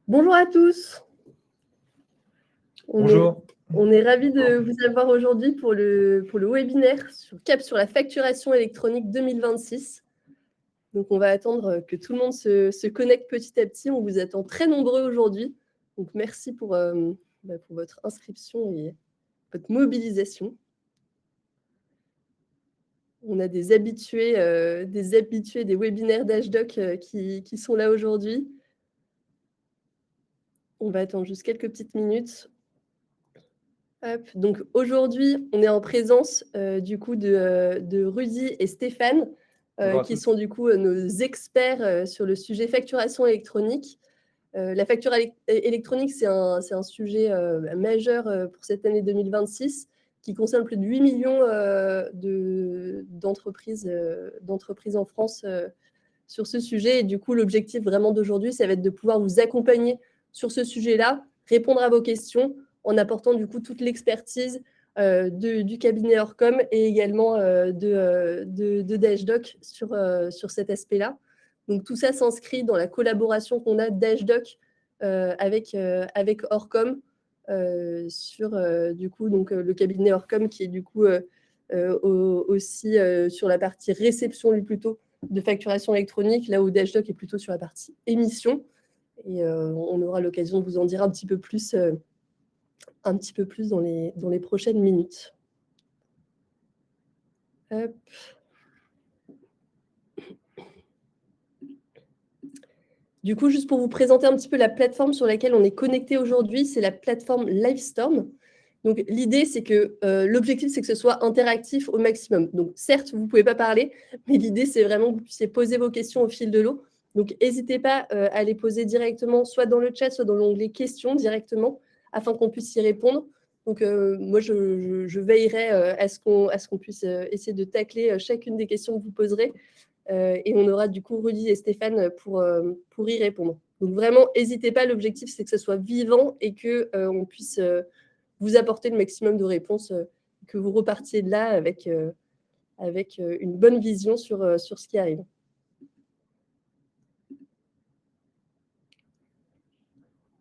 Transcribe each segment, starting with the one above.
Bonjour à tous. Bonjour. On est ravis de vous avoir aujourd'hui pour le webinaire CAP sur la facturation électronique 2026. Donc, on va attendre que tout le monde se connecte petit à petit. On vous attend très nombreux aujourd'hui. Donc, merci pour votre inscription et votre mobilisation. On a des habitués des webinaires d'HDoc qui sont là aujourd'hui. On va attendre juste quelques petites minutes. Hop. Donc aujourd'hui, on est en présence du coup de Rudy et Stéphane, qui sont du coup nos experts sur le sujet facturation électronique. La facture électronique, c'est un sujet majeur pour cette année 2026 qui concerne plus de 8 millions d'entreprises en France sur ce sujet. Et du coup, l'objectif vraiment d'aujourd'hui, ça va être de pouvoir vous accompagner sur ce sujet-là, répondre à vos questions en apportant du coup toute l'expertise du cabinet Orcom et également de DashDoc sur cet aspect-là. Donc tout ça s'inscrit dans la collaboration qu'on a DashDoc avec Orcom sur du coup donc le cabinet Orcom qui est du coup aussi sur la partie réception lui plutôt de facturation électronique, là où DashDoc est plutôt sur la partie émission. Et on aura l'occasion de vous en dire un petit peu plus dans les prochaines minutes. Hop. Du coup, juste pour vous présenter un petit peu la plateforme sur laquelle on est connecté aujourd'hui, c'est la plateforme Livestorm. Donc, l'idée, c'est que l'objectif, c'est que ce soit interactif au maximum. Donc, certes, vous ne pouvez pas parler, mais l'idée, c'est vraiment que vous puissiez poser vos questions au fil de l'eau. Donc, n'hésitez pas à les poser directement, soit dans le chat, soit dans l'onglet questions directement, afin qu'on puisse y répondre. Donc, moi, je veillerai à ce qu'on puisse essayer de tacler chacune des questions que vous poserez. Et on aura du coup Rudy et Stéphane pour y répondre. Donc, vraiment, n'hésitez pas. L'objectif, c'est que ce soit vivant et qu'on puisse vous apporter le maximum de réponses, que vous repartiez de là avec une bonne vision sur ce qui arrive.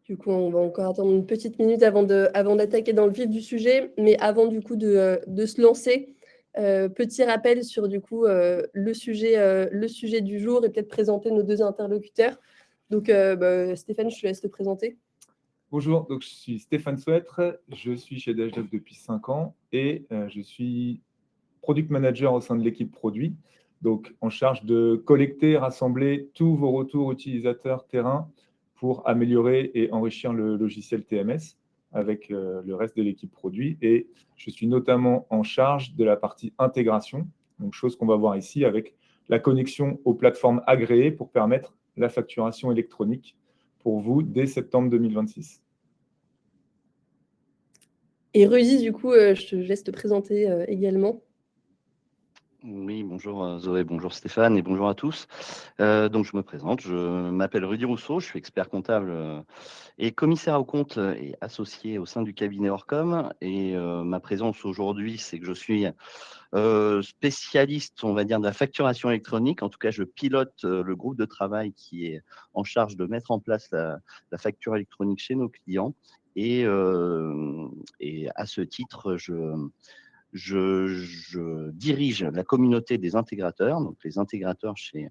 Du coup, on va encore attendre une petite minute avant d'attaquer dans le vif du sujet. Mais avant du coup de se lancer, petit rappel sur du coup le sujet du jour et peut-être présenter nos deux interlocuteurs. Donc, Stéphane, je te laisse te présenter. Bonjour, donc je suis Stéphane Souêtre, je suis chez DashDoc depuis 5 ans et je suis product manager au sein de l'équipe produit, donc en charge de collecter, rassembler tous vos retours utilisateurs terrain pour améliorer et enrichir le logiciel TMS avec le reste de l'équipe produit. Et je suis notamment en charge de la partie intégration, donc chose qu'on va voir ici avec la connexion aux plateformes agréées pour permettre la facturation électronique pour vous dès septembre 2026. Et Rudy, du coup, je te laisse te présenter également. Oui, bonjour Zoé, bonjour Stéphane et bonjour à tous. Donc je me présente, je m'appelle Rudy Rousseau, je suis expert comptable et commissaire aux comptes et associé au sein du cabinet Orcom. Et ma présence aujourd'hui, c'est que je suis spécialiste, on va dire, de la facturation électronique. En tout cas, je pilote le groupe de travail qui est en charge de mettre en place la facture électronique chez nos clients. Et à ce titre, je dirige la communauté des intégrateurs. Donc, les intégrateurs chez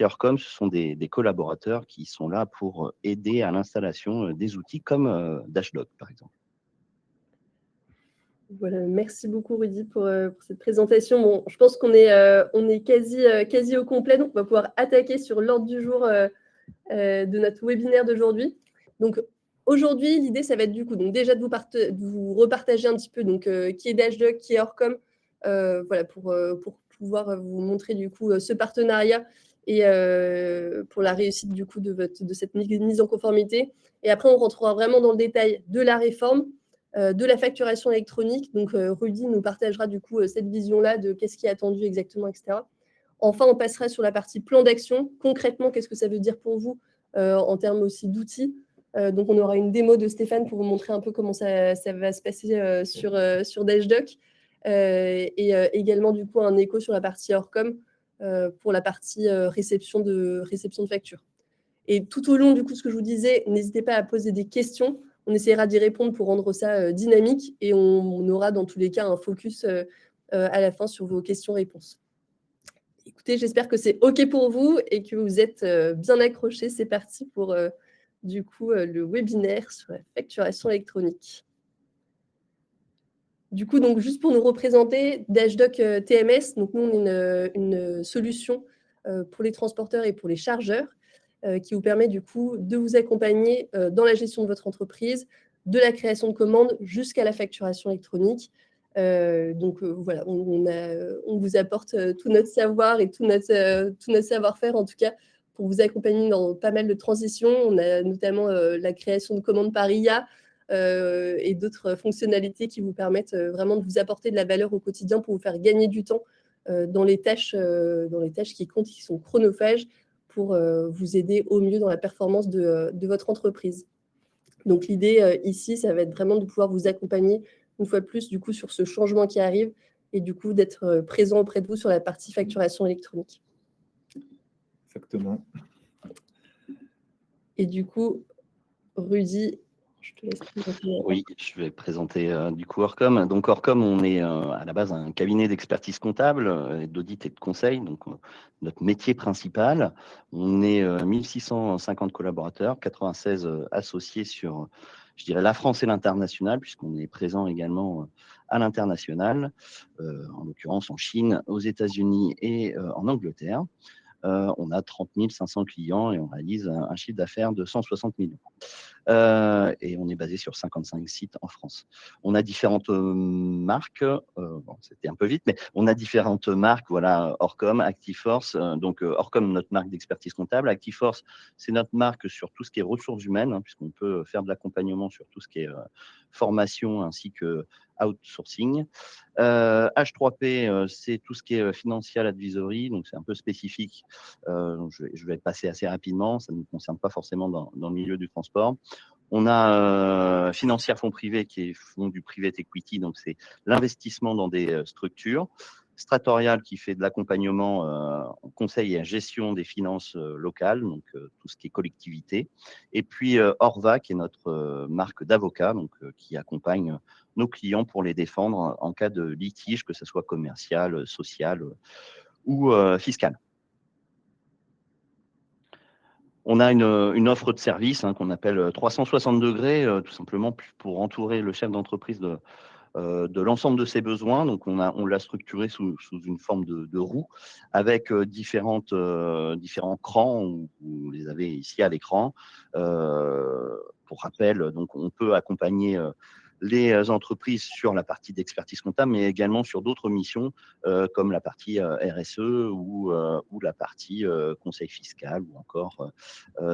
Orcom, ce sont des collaborateurs qui sont là pour aider à l'installation des outils comme DashDoc, par exemple. Voilà, merci beaucoup Rudy pour cette présentation. Bon, je pense qu'on est quasi au complet, donc on va pouvoir attaquer sur l'ordre du jour de notre webinaire d'aujourd'hui. Donc aujourd'hui, l'idée, ça va être du coup donc déjà de vous repartager un petit peu donc qui est DashDoc, qui est Orcom, voilà pour pouvoir vous montrer du coup ce partenariat et pour la réussite du coup de cette mise en conformité. Et après, on rentrera vraiment dans le détail de la réforme, de la facturation électronique. Donc Rudy nous partagera du coup cette vision-là de qu'est-ce qui est attendu exactement, etc. Enfin, on passera sur la partie plan d'action. Concrètement, qu'est-ce que ça veut dire pour vous en termes aussi d'outils. Donc, on aura une démo de Stéphane pour vous montrer un peu comment ça va se passer sur DashDoc. Et également, du coup, un écho sur la partie Orcom pour la partie réception de facture. Et tout au long, du coup, ce que je vous disais, n'hésitez pas à poser des questions. On essaiera d'y répondre pour rendre ça dynamique et on aura dans tous les cas un focus à la fin sur vos questions-réponses. Écoutez, j'espère que c'est OK pour vous et que vous êtes bien accrochés. C'est parti pour du coup le webinaire sur la facturation électronique. Du coup, donc, juste pour nous représenter, Dashdoc TMS, donc nous, on est une solution pour les transporteurs et pour les chargeurs qui vous permet du coup de vous accompagner dans la gestion de votre entreprise, de la création de commandes jusqu'à la facturation électronique. Donc voilà, on vous apporte tout notre savoir et tout notre savoir-faire, en tout cas, pour vous accompagner dans pas mal de transitions. On a notamment la création de commandes par IA, et d'autres fonctionnalités qui vous permettent vraiment de vous apporter de la valeur au quotidien pour vous faire gagner du temps dans les tâches qui comptent, qui sont chronophages, pour vous aider au mieux dans la performance de votre entreprise. Donc l'idée ici, ça va être vraiment de pouvoir vous accompagner une fois de plus du coup sur ce changement qui arrive et du coup d'être présent auprès de vous sur la partie facturation électronique. Exactement. Et du coup, Rudy, je te laisse présenter. Oui, je vais présenter du coup Orcom. Donc Orcom, on est à la base un cabinet d'expertise comptable, d'audit et de conseil. Donc notre métier principal, on est 1650 collaborateurs, 96 associés sur, je dirais, la France et l'international, puisqu'on est présent également à l'international, en l'occurrence en Chine, aux États-Unis et en Angleterre. On a 30 500 clients et on réalise un chiffre d'affaires de 160 millions. Et on est basé sur 55 sites en France. On a différentes marques, bon, c'était un peu vite, mais on a différentes marques, voilà, Orcom, Actiforce. Donc Orcom, notre marque d'expertise comptable. Actiforce, c'est notre marque sur tout ce qui est ressources humaines, hein, puisqu'on peut faire de l'accompagnement sur tout ce qui est formation ainsi que outsourcing. H3P, c'est tout ce qui est financial advisory, donc c'est un peu spécifique. Donc je vais passer assez rapidement, ça ne nous concerne pas forcément dans le milieu du transport. On a Financière Fonds Privés, qui est fonds du private equity, donc c'est l'investissement dans des structures. Stratorial, qui fait de l'accompagnement en conseil et en gestion des finances locales, donc tout ce qui est collectivité. Et puis Orva, qui est notre marque d'avocat, donc qui accompagne nos clients pour les défendre en cas de litige, que ce soit commercial, social ou fiscal. On a une offre de service qu'on appelle 360 degrés, tout simplement pour entourer le chef d'entreprise de l'ensemble de ses besoins. Donc, on l'a structuré sous une forme de roue avec différents crans. Vous les avez ici à l'écran. Pour rappel, donc, on peut accompagner les entreprises sur la partie d'expertise comptable, mais également sur d'autres missions comme la partie RSE ou la partie conseil fiscal ou encore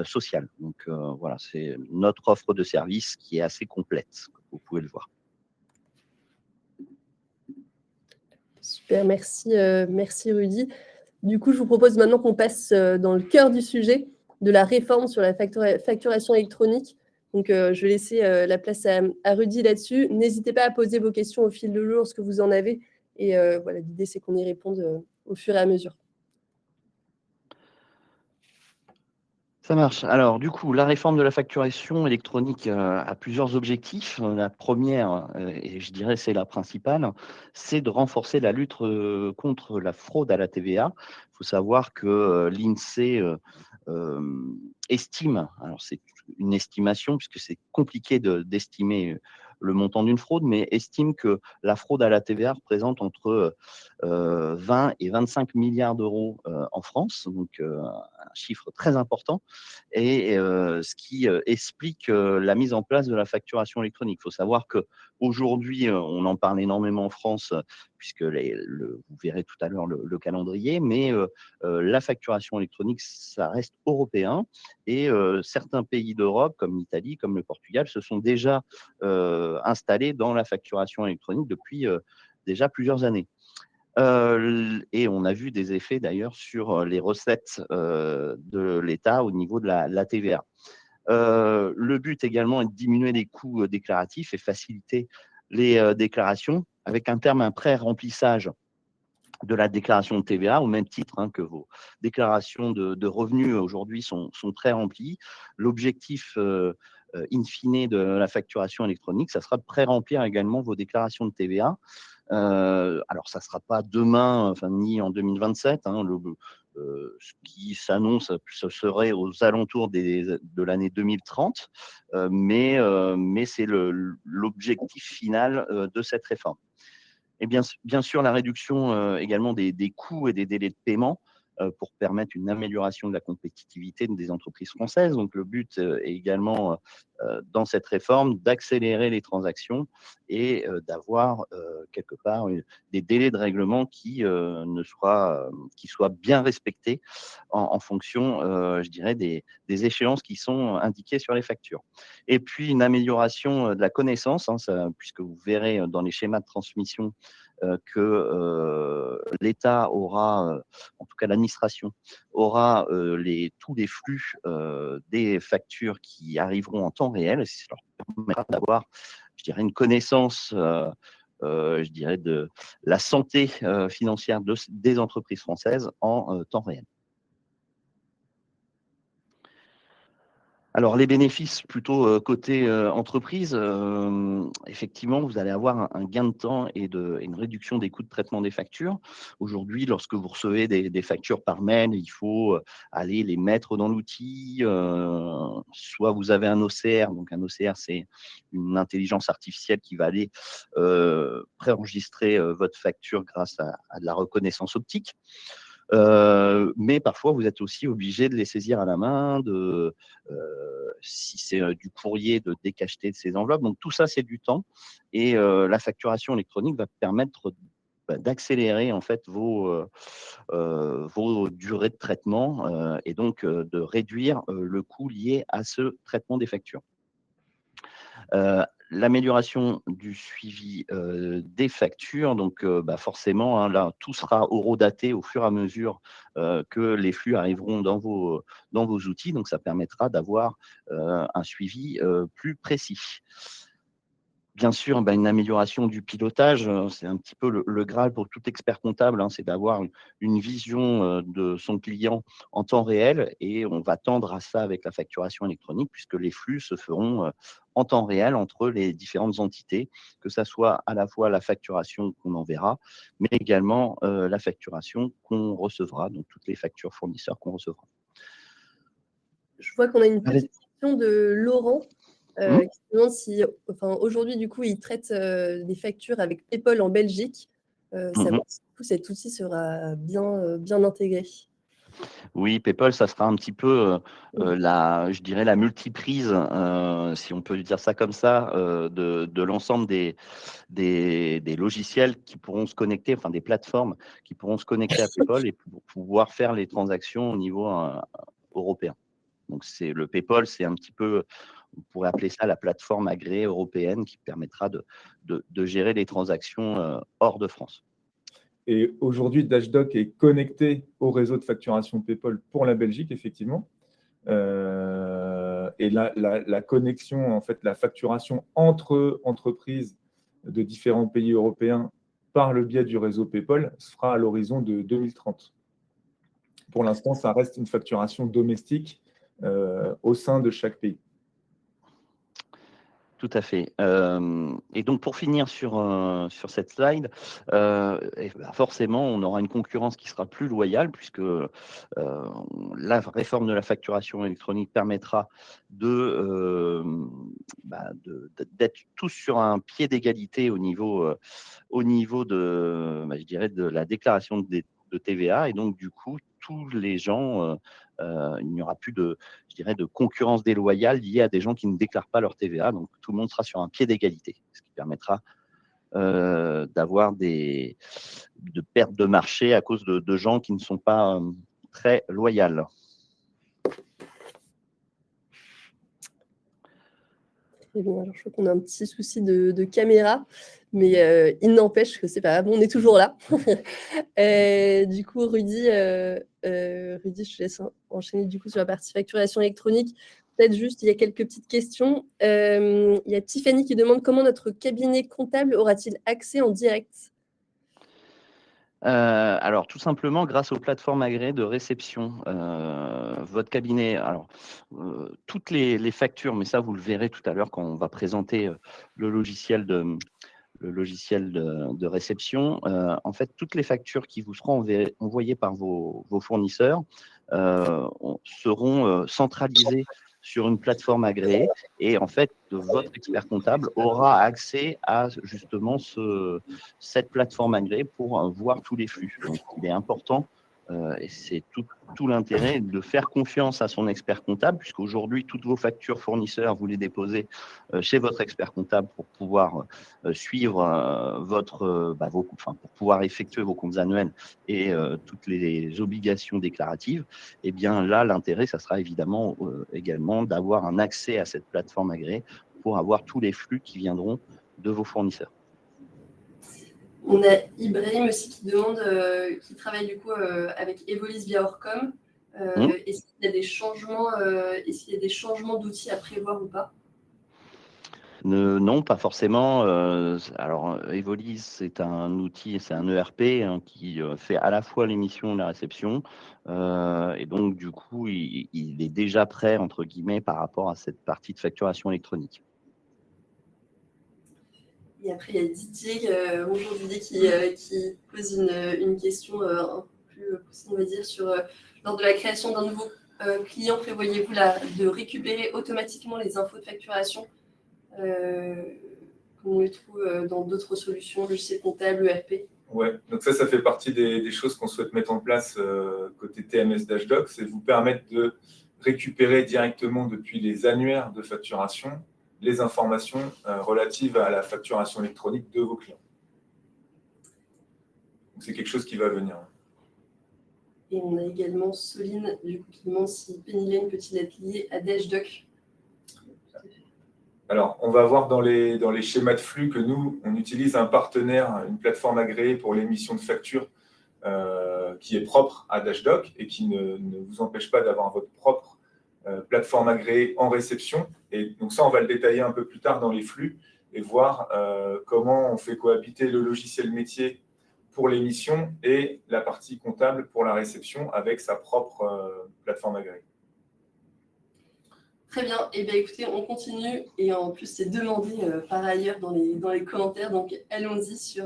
social. Donc voilà, c'est notre offre de service qui est assez complète, comme vous pouvez le voir. Super, merci Rudy. Du coup, je vous propose maintenant qu'on passe dans le cœur du sujet de la réforme sur la facturation électronique. Donc, je vais laisser la place à Rudy là-dessus. N'hésitez pas à poser vos questions au fil de l'eau lorsque vous en avez. Et voilà, l'idée, c'est qu'on y réponde au fur et à mesure. Ça marche. Alors, du coup, la réforme de la facturation électronique a plusieurs objectifs. La première, et je dirais c'est la principale, c'est de renforcer la lutte contre la fraude à la TVA. Il faut savoir que l'INSEE estime, alors c'est une estimation puisque c'est compliqué d'estimer le montant d'une fraude, mais estime que la fraude à la TVA représente entre 20 et 25 milliards d'euros en France, donc un chiffre très important, et ce qui explique la mise en place de la facturation électronique. Il faut savoir qu'aujourd'hui, on en parle énormément en France, puisque vous verrez tout à l'heure le calendrier, mais la facturation électronique, ça reste européen, et certains pays d'Europe, comme l'Italie, comme le Portugal, se sont déjà installés dans la facturation électronique depuis déjà plusieurs années. Et on a vu des effets d'ailleurs sur les recettes de l'État au niveau de la TVA. Le but également est de diminuer les coûts déclaratifs et faciliter les déclarations avec un pré-remplissage de la déclaration de TVA, au même titre que vos déclarations de revenus aujourd'hui sont pré-remplies. L'objectif in fine de la facturation électronique, ça sera de pré-remplir également vos déclarations de TVA. Alors, ça ne sera pas demain, ni en 2027. Ce qui s'annonce, ce serait aux alentours de l'année 2030, mais c'est l'objectif final de cette réforme. Et bien sûr, la réduction également des coûts et des délais de paiement pour permettre une amélioration de la compétitivité des entreprises françaises. Donc, le but est également, dans cette réforme, d'accélérer les transactions et d'avoir quelque part des délais de règlement qui soient bien respectés en fonction, je dirais, des échéances qui sont indiquées sur les factures. Et puis, une amélioration de la connaissance, puisque vous verrez dans les schémas de transmission que l'État aura, en tout cas l'administration, aura tous les flux des factures qui arriveront en temps réel. Et ça leur permettra d'avoir, je dirais, une connaissance, je dirais, de la santé financière des entreprises françaises en temps réel. Alors, les bénéfices plutôt côté entreprise, effectivement, vous allez avoir un gain de temps et une réduction des coûts de traitement des factures. Aujourd'hui, lorsque vous recevez des factures par mail, il faut aller les mettre dans l'outil. Soit vous avez un OCR, donc un OCR, c'est une intelligence artificielle qui va aller préenregistrer votre facture grâce à de la reconnaissance optique. Mais parfois, vous êtes aussi obligé de les saisir à la main, si c'est du courrier, de décacheter de ces enveloppes. Donc, tout ça, c'est du temps. Et la facturation électronique va permettre d'accélérer en fait vos durées de traitement et donc de réduire le coût lié à ce traitement des factures. L'amélioration du suivi des factures, donc forcément, là, tout sera horodaté au fur et à mesure que les flux arriveront dans vos outils. Donc, ça permettra d'avoir un suivi plus précis. Bien sûr, une amélioration du pilotage, c'est un petit peu le Graal pour tout expert comptable, c'est d'avoir une vision de son client en temps réel, et on va tendre à ça avec la facturation électronique, puisque les flux se feront en temps réel entre les différentes entités, que ça soit à la fois la facturation qu'on enverra, mais également la facturation qu'on recevra, donc toutes les factures fournisseurs qu'on recevra. Je vois qu'on a une petite question de Laurent. Qui se demande si, aujourd'hui, du coup, il traite des factures avec PayPal en Belgique. Savoir si du coup, cet outil sera bien intégré. Oui, PayPal, ça sera un petit peu, je dirais, la multiprise, si on peut dire ça comme ça, de l'ensemble des logiciels qui pourront se connecter, des plateformes qui pourront se connecter à PayPal et pour pouvoir faire les transactions au niveau européen. Donc, le PayPal, c'est un petit peu, on pourrait appeler ça la plateforme agréée européenne qui permettra de gérer les transactions hors de France. Et aujourd'hui, Dashdoc est connecté au réseau de facturation PayPal pour la Belgique, effectivement. Et la connexion, en fait, la facturation entre entreprises de différents pays européens par le biais du réseau PayPal se fera à l'horizon de 2030. Pour l'instant, ça reste une facturation domestique au sein de chaque pays. Tout à fait. Et donc, pour finir sur cette slide, forcément, on aura une concurrence qui sera plus loyale, puisque la réforme de la facturation électronique permettra d'être tous sur un pied d'égalité au niveau de, je dirais, de la déclaration de TVA. Et donc, du coup, tous les gens, il n'y aura plus de concurrence déloyale liée à des gens qui ne déclarent pas leur TVA. Donc, tout le monde sera sur un pied d'égalité, ce qui permettra d'avoir de pertes de marché à cause de gens qui ne sont pas très loyaux. Alors, je crois qu'on a un petit souci de caméra, mais il n'empêche que c'est pas grave, on est toujours là. Du coup, Rudy, je te laisse enchaîner du coup sur la partie facturation électronique. Peut-être juste, il y a quelques petites questions. Il y a Tiffany qui demande comment notre cabinet comptable aura-t-il accès en direct ? Alors, tout simplement, grâce aux plateformes agréées de réception, votre cabinet, alors, toutes les factures, mais ça, vous le verrez tout à l'heure quand on va présenter le logiciel de réception. En fait, toutes les factures qui vous seront envoyées par vos fournisseurs seront centralisées sur une plateforme agréée et en fait, votre expert comptable aura accès à justement cette plateforme agréée pour voir tous les flux. Donc, il est important et c'est tout l'intérêt de faire confiance à son expert comptable, puisqu'aujourd'hui, toutes vos factures fournisseurs, vous les déposez chez votre expert comptable pour pouvoir suivre pour pouvoir effectuer vos comptes annuels et toutes les obligations déclaratives. Et bien là, l'intérêt, ça sera évidemment également d'avoir un accès à cette plateforme agréée pour avoir tous les flux qui viendront de vos fournisseurs. On a Ibrahim aussi qui demande, qui travaille du coup avec Evolis via Orcom. Est-ce qu'il y a des changements d'outils à prévoir ou pas? Non, pas forcément. Alors, Evolis, c'est un outil, c'est un ERP qui fait à la fois l'émission et la réception. Et donc, du coup, il est déjà prêt, entre guillemets, par rapport à cette partie de facturation électronique. Et après, il y a Didier, bonjour Didier, qui pose une question un peu plus poussée, on va dire, sur lors de la création d'un nouveau client, prévoyez-vous de récupérer automatiquement les infos de facturation comme on le trouve dans d'autres solutions, logiciels comptables, ERP? Ouais, donc ça fait partie des choses qu'on souhaite mettre en place côté TMS Dashdoc, c'est vous permettre de récupérer directement depuis les annuaires de facturation les informations relatives à la facturation électronique de vos clients. Donc c'est quelque chose qui va venir. Et on a également Soline du coup, qui demande si Pennyline peut-il être lié à Dashdoc. Alors, on va voir dans les schémas de flux que nous, on utilise un partenaire, une plateforme agréée pour l'émission de factures qui est propre à Dashdoc et qui ne vous empêche pas d'avoir votre propre plateforme agréée en réception. Et donc ça, on va le détailler un peu plus tard dans les flux et voir comment on fait cohabiter le logiciel métier pour l'émission et la partie comptable pour la réception avec sa propre plateforme agréée. Très bien. Eh bien, écoutez, on continue. Et en plus, c'est demandé par ailleurs dans les commentaires. Donc, allons-y sur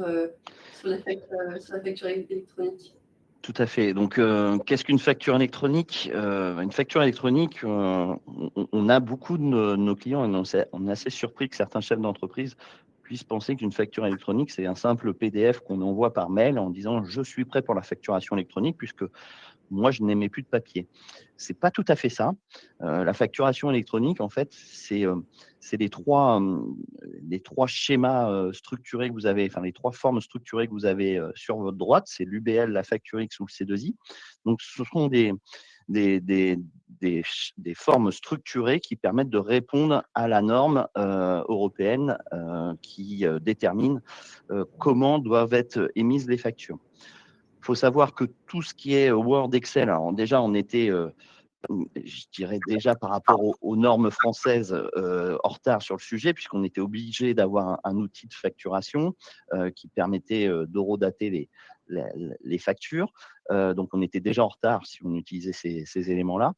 la facture électronique. Tout à fait. Donc, qu'est-ce qu'une facture électronique? Une facture électronique, on a beaucoup de nos clients, et on est assez surpris que certains chefs d'entreprise puissent penser qu'une facture électronique, c'est un simple PDF qu'on envoie par mail en disant « je suis prêt pour la facturation électronique » puisque moi, je n'aimais plus de papier. C'est pas tout à fait ça. La facturation électronique, en fait, c'est les trois schémas structurés que vous avez, enfin les trois formes structurées que vous avez sur votre droite. C'est l'UBL, la Facture X ou le C2I. Donc, ce sont des formes structurées qui permettent de répondre à la norme européenne qui détermine comment doivent être émises les factures. Il faut savoir que tout ce qui est Word, Excel, alors déjà, on était, je dirais déjà par rapport aux normes françaises, en retard sur le sujet, puisqu'on était obligé d'avoir un outil de facturation qui permettait d'horodater les factures. Donc, on était déjà en retard si on utilisait ces éléments-là.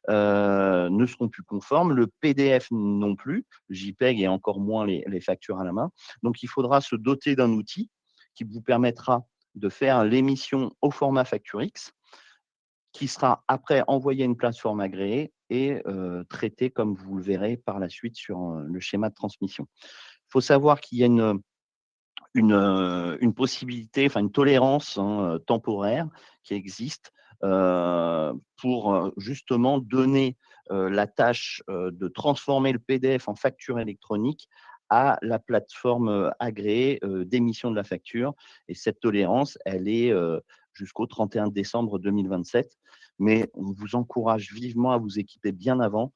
Ne seront plus conformes. Le PDF non plus, JPEG et encore moins les factures à la main. Donc, il faudra se doter d'un outil qui vous permettra de faire l'émission au format Facture X, qui sera après envoyé à une plateforme agréée et traité comme vous le verrez par la suite sur le schéma de transmission. Il faut savoir qu'il y a une possibilité, enfin une tolérance temporaire qui existe pour justement donner la tâche de transformer le PDF en facture électronique à la plateforme agréée d'émission de la facture. Et cette tolérance, elle est jusqu'au 31 décembre 2027. Mais on vous encourage vivement à vous équiper bien avant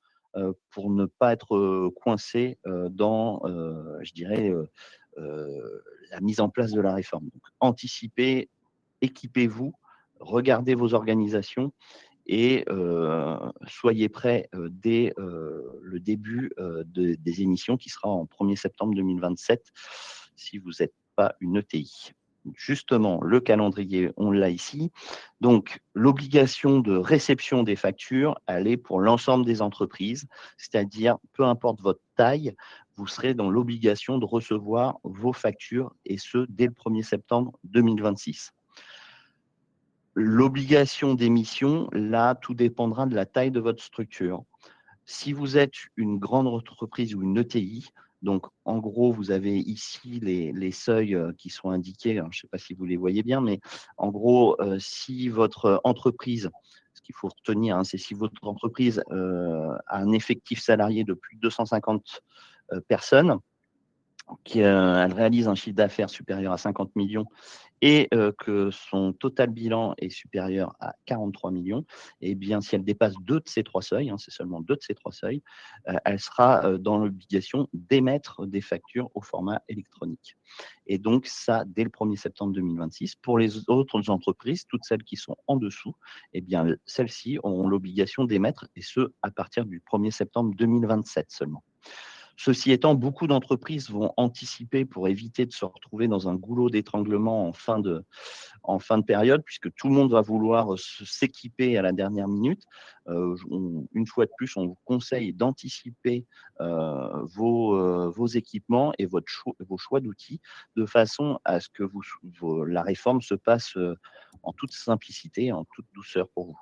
pour ne pas être coincé dans, je dirais, la mise en place de la réforme. Donc, anticipez, équipez-vous, regardez vos organisations et soyez prêts dès le début des émissions qui sera en 1er septembre 2027 si vous n'êtes pas une ETI. justement, le calendrier, on l'a ici. Donc, l'obligation de réception des factures, elle est pour l'ensemble des entreprises, c'est-à-dire, peu importe votre taille, vous serez dans l'obligation de recevoir vos factures, et ce, dès le 1er septembre 2026. L'obligation d'émission, là, tout dépendra de la taille de votre structure. Si vous êtes une grande entreprise ou une ETI, donc en gros, vous avez ici les seuils qui sont indiqués. Alors, je ne sais pas si vous les voyez bien, mais en gros, si votre entreprise, ce qu'il faut retenir, hein, c'est si votre entreprise a un effectif salarié de plus de 250 personnes, elle réalise un chiffre d'affaires supérieur à 50 millions et que son total bilan est supérieur à 43 millions, eh bien, si elle dépasse 2 de ces 3 seuils, hein, c'est seulement 2 de ces 3 seuils, elle sera dans l'obligation d'émettre des factures au format électronique. Et donc, ça, dès le 1er septembre 2026. Pour les autres entreprises, toutes celles qui sont en dessous, eh bien, celles-ci auront l'obligation d'émettre, et ce, à partir du 1er septembre 2027 seulement. Ceci étant, beaucoup d'entreprises vont anticiper pour éviter de se retrouver dans un goulot d'étranglement en fin de période, puisque tout le monde va vouloir s'équiper à la dernière minute. Une fois de plus, on vous conseille d'anticiper vos équipements et vos choix d'outils, de façon à ce que la réforme se passe en toute simplicité, en toute douceur pour vous.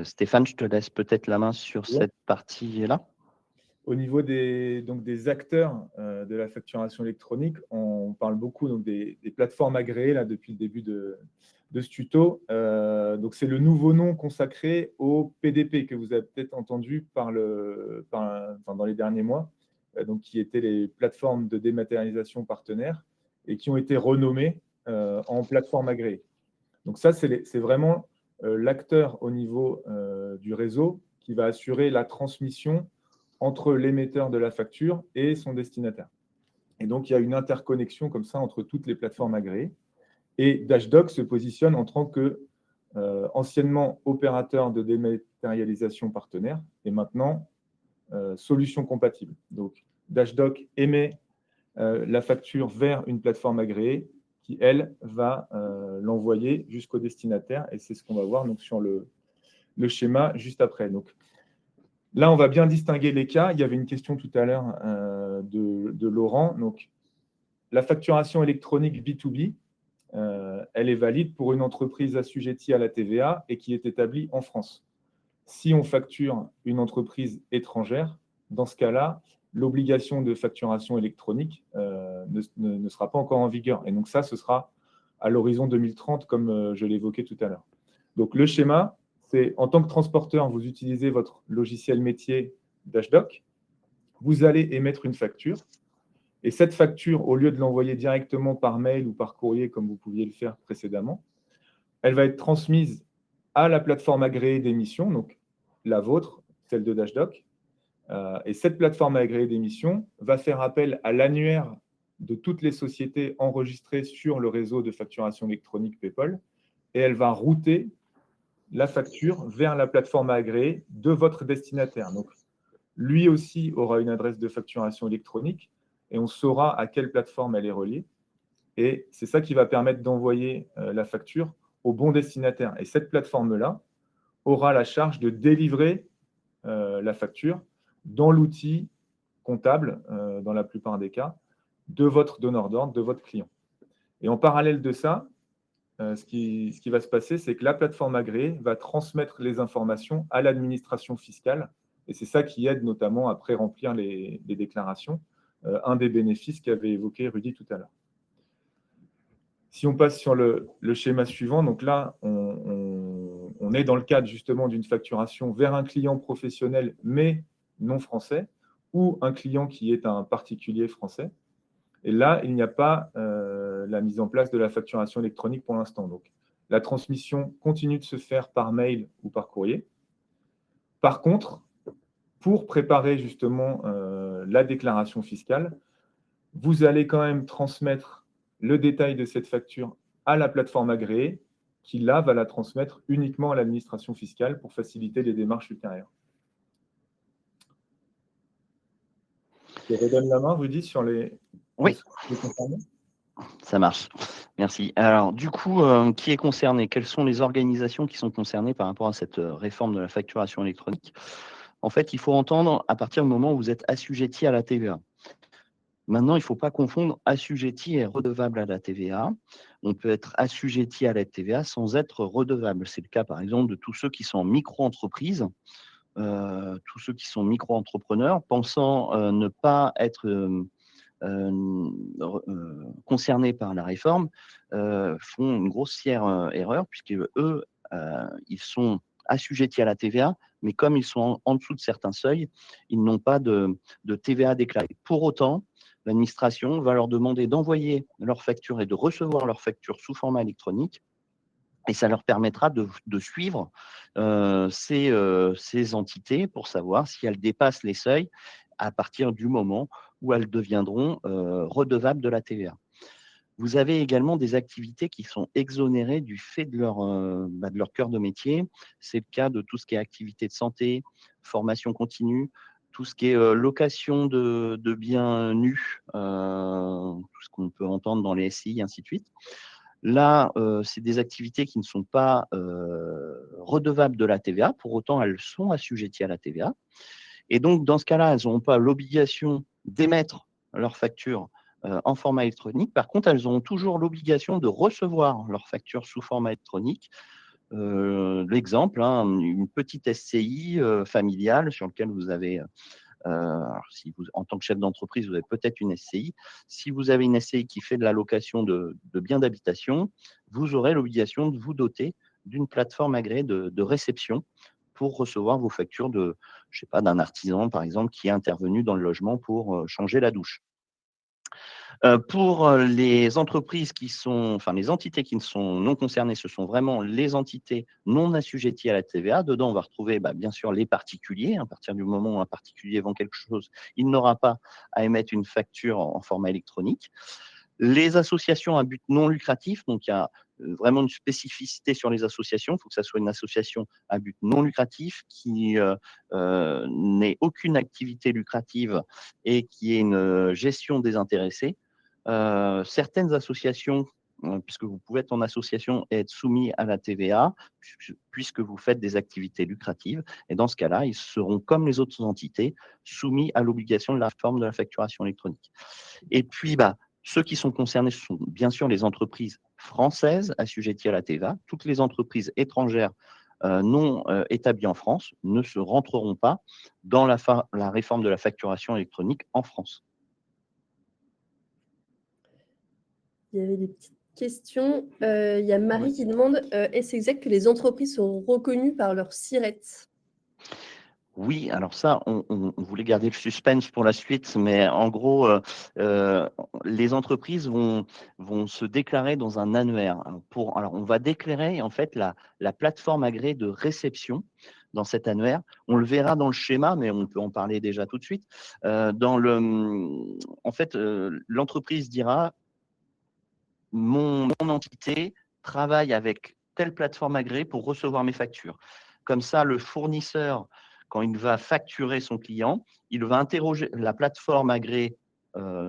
Stéphane, je te laisse peut-être la main sur cette partie-là. Au niveau des acteurs de la facturation électronique, on parle beaucoup donc, des plateformes agréées là, depuis le début de ce tuto. Donc, c'est le nouveau nom consacré au PDP que vous avez peut-être entendu dans les derniers mois, donc, qui étaient les plateformes de dématérialisation partenaires et qui ont été renommées en plateformes agréées. Donc ça, c'est vraiment l'acteur au niveau du réseau qui va assurer la transmission entre l'émetteur de la facture et son destinataire. Et donc, il y a une interconnexion comme ça entre toutes les plateformes agréées. Et Dashdoc se positionne en tant que anciennement opérateur de dématérialisation partenaire et maintenant solution compatible. Donc, Dashdoc émet la facture vers une plateforme agréée qui, elle, va l'envoyer jusqu'au destinataire. Et c'est ce qu'on va voir donc, sur le schéma juste après. Donc, là, on va bien distinguer les cas. Il y avait une question tout à l'heure de Laurent. Donc, la facturation électronique B2B, elle est valide pour une entreprise assujettie à la TVA et qui est établie en France. Si on facture une entreprise étrangère, dans ce cas-là, l'obligation de facturation électronique ne sera pas encore en vigueur. Et donc ça, ce sera à l'horizon 2030, comme je l'évoquais tout à l'heure. Donc le schéma, c'est en tant que transporteur, vous utilisez votre logiciel métier Dashdoc, vous allez émettre une facture, et cette facture, au lieu de l'envoyer directement par mail ou par courrier, comme vous pouviez le faire précédemment, elle va être transmise à la plateforme agréée d'émission, donc la vôtre, celle de Dashdoc. Et cette plateforme agréée d'émission va faire appel à l'annuaire de toutes les sociétés enregistrées sur le réseau de facturation électronique PayPal, et elle va router la facture vers la plateforme agréée de votre destinataire. Donc, lui aussi aura une adresse de facturation électronique et on saura à quelle plateforme elle est reliée. Et c'est ça qui va permettre d'envoyer la facture au bon destinataire. Et cette plateforme-là aura la charge de délivrer la facture dans l'outil comptable, dans la plupart des cas, de votre donneur d'ordre, de votre client. Et en parallèle de ça, ce qui va se passer, c'est que la plateforme agréée va transmettre les informations à l'administration fiscale. Et c'est ça qui aide notamment à pré-remplir les déclarations. Un des bénéfices qu'avait évoqué Rudy tout à l'heure. Si on passe sur le schéma suivant, donc là, on est dans le cadre justement d'une facturation vers un client professionnel, mais non français, ou un client qui est un particulier français. Et là, il n'y a pas la mise en place de la facturation électronique pour l'instant. Donc, la transmission continue de se faire par mail ou par courrier. Par contre, pour préparer justement la déclaration fiscale, vous allez quand même transmettre le détail de cette facture à la plateforme agréée, qui là va la transmettre uniquement à l'administration fiscale pour faciliter les démarches ultérieures. Je redonne la main, vous dites, sur les... Oui. les concernés. Ça marche. Merci. Alors, du coup, qui est concerné? Quelles sont les organisations qui sont concernées par rapport à cette réforme de la facturation électronique? En fait, il faut entendre à partir du moment où vous êtes assujetti à la TVA. Maintenant, il ne faut pas confondre assujetti et redevable à la TVA. On peut être assujetti à la TVA sans être redevable. C'est le cas, par exemple, de tous ceux qui sont en micro-entreprise, tous ceux qui sont micro-entrepreneurs, pensant ne pas être concernés par la réforme, font une grossière erreur, puisque eux, ils sont assujettis à la TVA, mais comme ils sont en dessous de certains seuils, ils n'ont pas de TVA déclarée. Pour autant, l'administration va leur demander d'envoyer leur facture et de recevoir leur facture sous format électronique, et ça leur permettra de suivre ces entités pour savoir si elles dépassent les seuils à partir du moment où elles deviendront redevables de la TVA. Vous avez également des activités qui sont exonérées du fait de leur cœur de métier. C'est le cas de tout ce qui est activité de santé, formation continue, tout ce qui est location de biens nus, tout ce qu'on peut entendre dans les SCI, ainsi de suite. Là, c'est des activités qui ne sont pas redevables de la TVA. Pour autant, elles sont assujetties à la TVA. Et donc, dans ce cas-là, elles n'auront pas l'obligation d'émettre leur facture en format électronique. Par contre, elles auront toujours l'obligation de recevoir leur facture sous format électronique. L'exemple, une petite SCI familiale sur laquelle vous avez, si vous, en tant que chef d'entreprise, vous avez peut-être une SCI. Si vous avez une SCI qui fait de la location de biens d'habitation, vous aurez l'obligation de vous doter d'une plateforme agréée de réception pour recevoir vos factures je sais pas, d'un artisan, par exemple, qui est intervenu dans le logement pour changer la douche. Pour les entreprises les entités qui ne sont non concernées, ce sont vraiment les entités non assujetties à la TVA. Dedans, on va retrouver bien sûr les particuliers. À partir du moment où un particulier vend quelque chose, il n'aura pas à émettre une facture en format électronique. Les associations à but non lucratif, donc il y a vraiment une spécificité sur les associations. Il faut que ça soit une association à but non lucratif qui n'ait aucune activité lucrative et qui ait une gestion désintéressée. Certaines associations, puisque vous pouvez être en association et être soumis à la TVA, puisque vous faites des activités lucratives, et dans ce cas-là, ils seront, comme les autres entités, soumis à l'obligation de la réforme de la facturation électronique. Et puis, ceux qui sont concernés, ce sont bien sûr les entreprises françaises assujetties à la TVA. Toutes les entreprises étrangères non établies en France ne se rentreront pas dans la réforme de la facturation électronique en France. Il y avait des petites questions. Il y a Marie qui demande est-ce exact que les entreprises sont reconnues par leur SIRET? Oui, alors ça, on voulait garder le suspense pour la suite, mais en gros, les entreprises vont se déclarer dans un annuaire. Alors, on va déclarer en fait la plateforme agréée de réception dans cet annuaire. On le verra dans le schéma, mais on peut en parler déjà tout de suite. En fait, l'entreprise dira mon entité travaille avec telle plateforme agréée pour recevoir mes factures. Comme ça, le fournisseur, quand il va facturer son client, il va interroger la plateforme agréée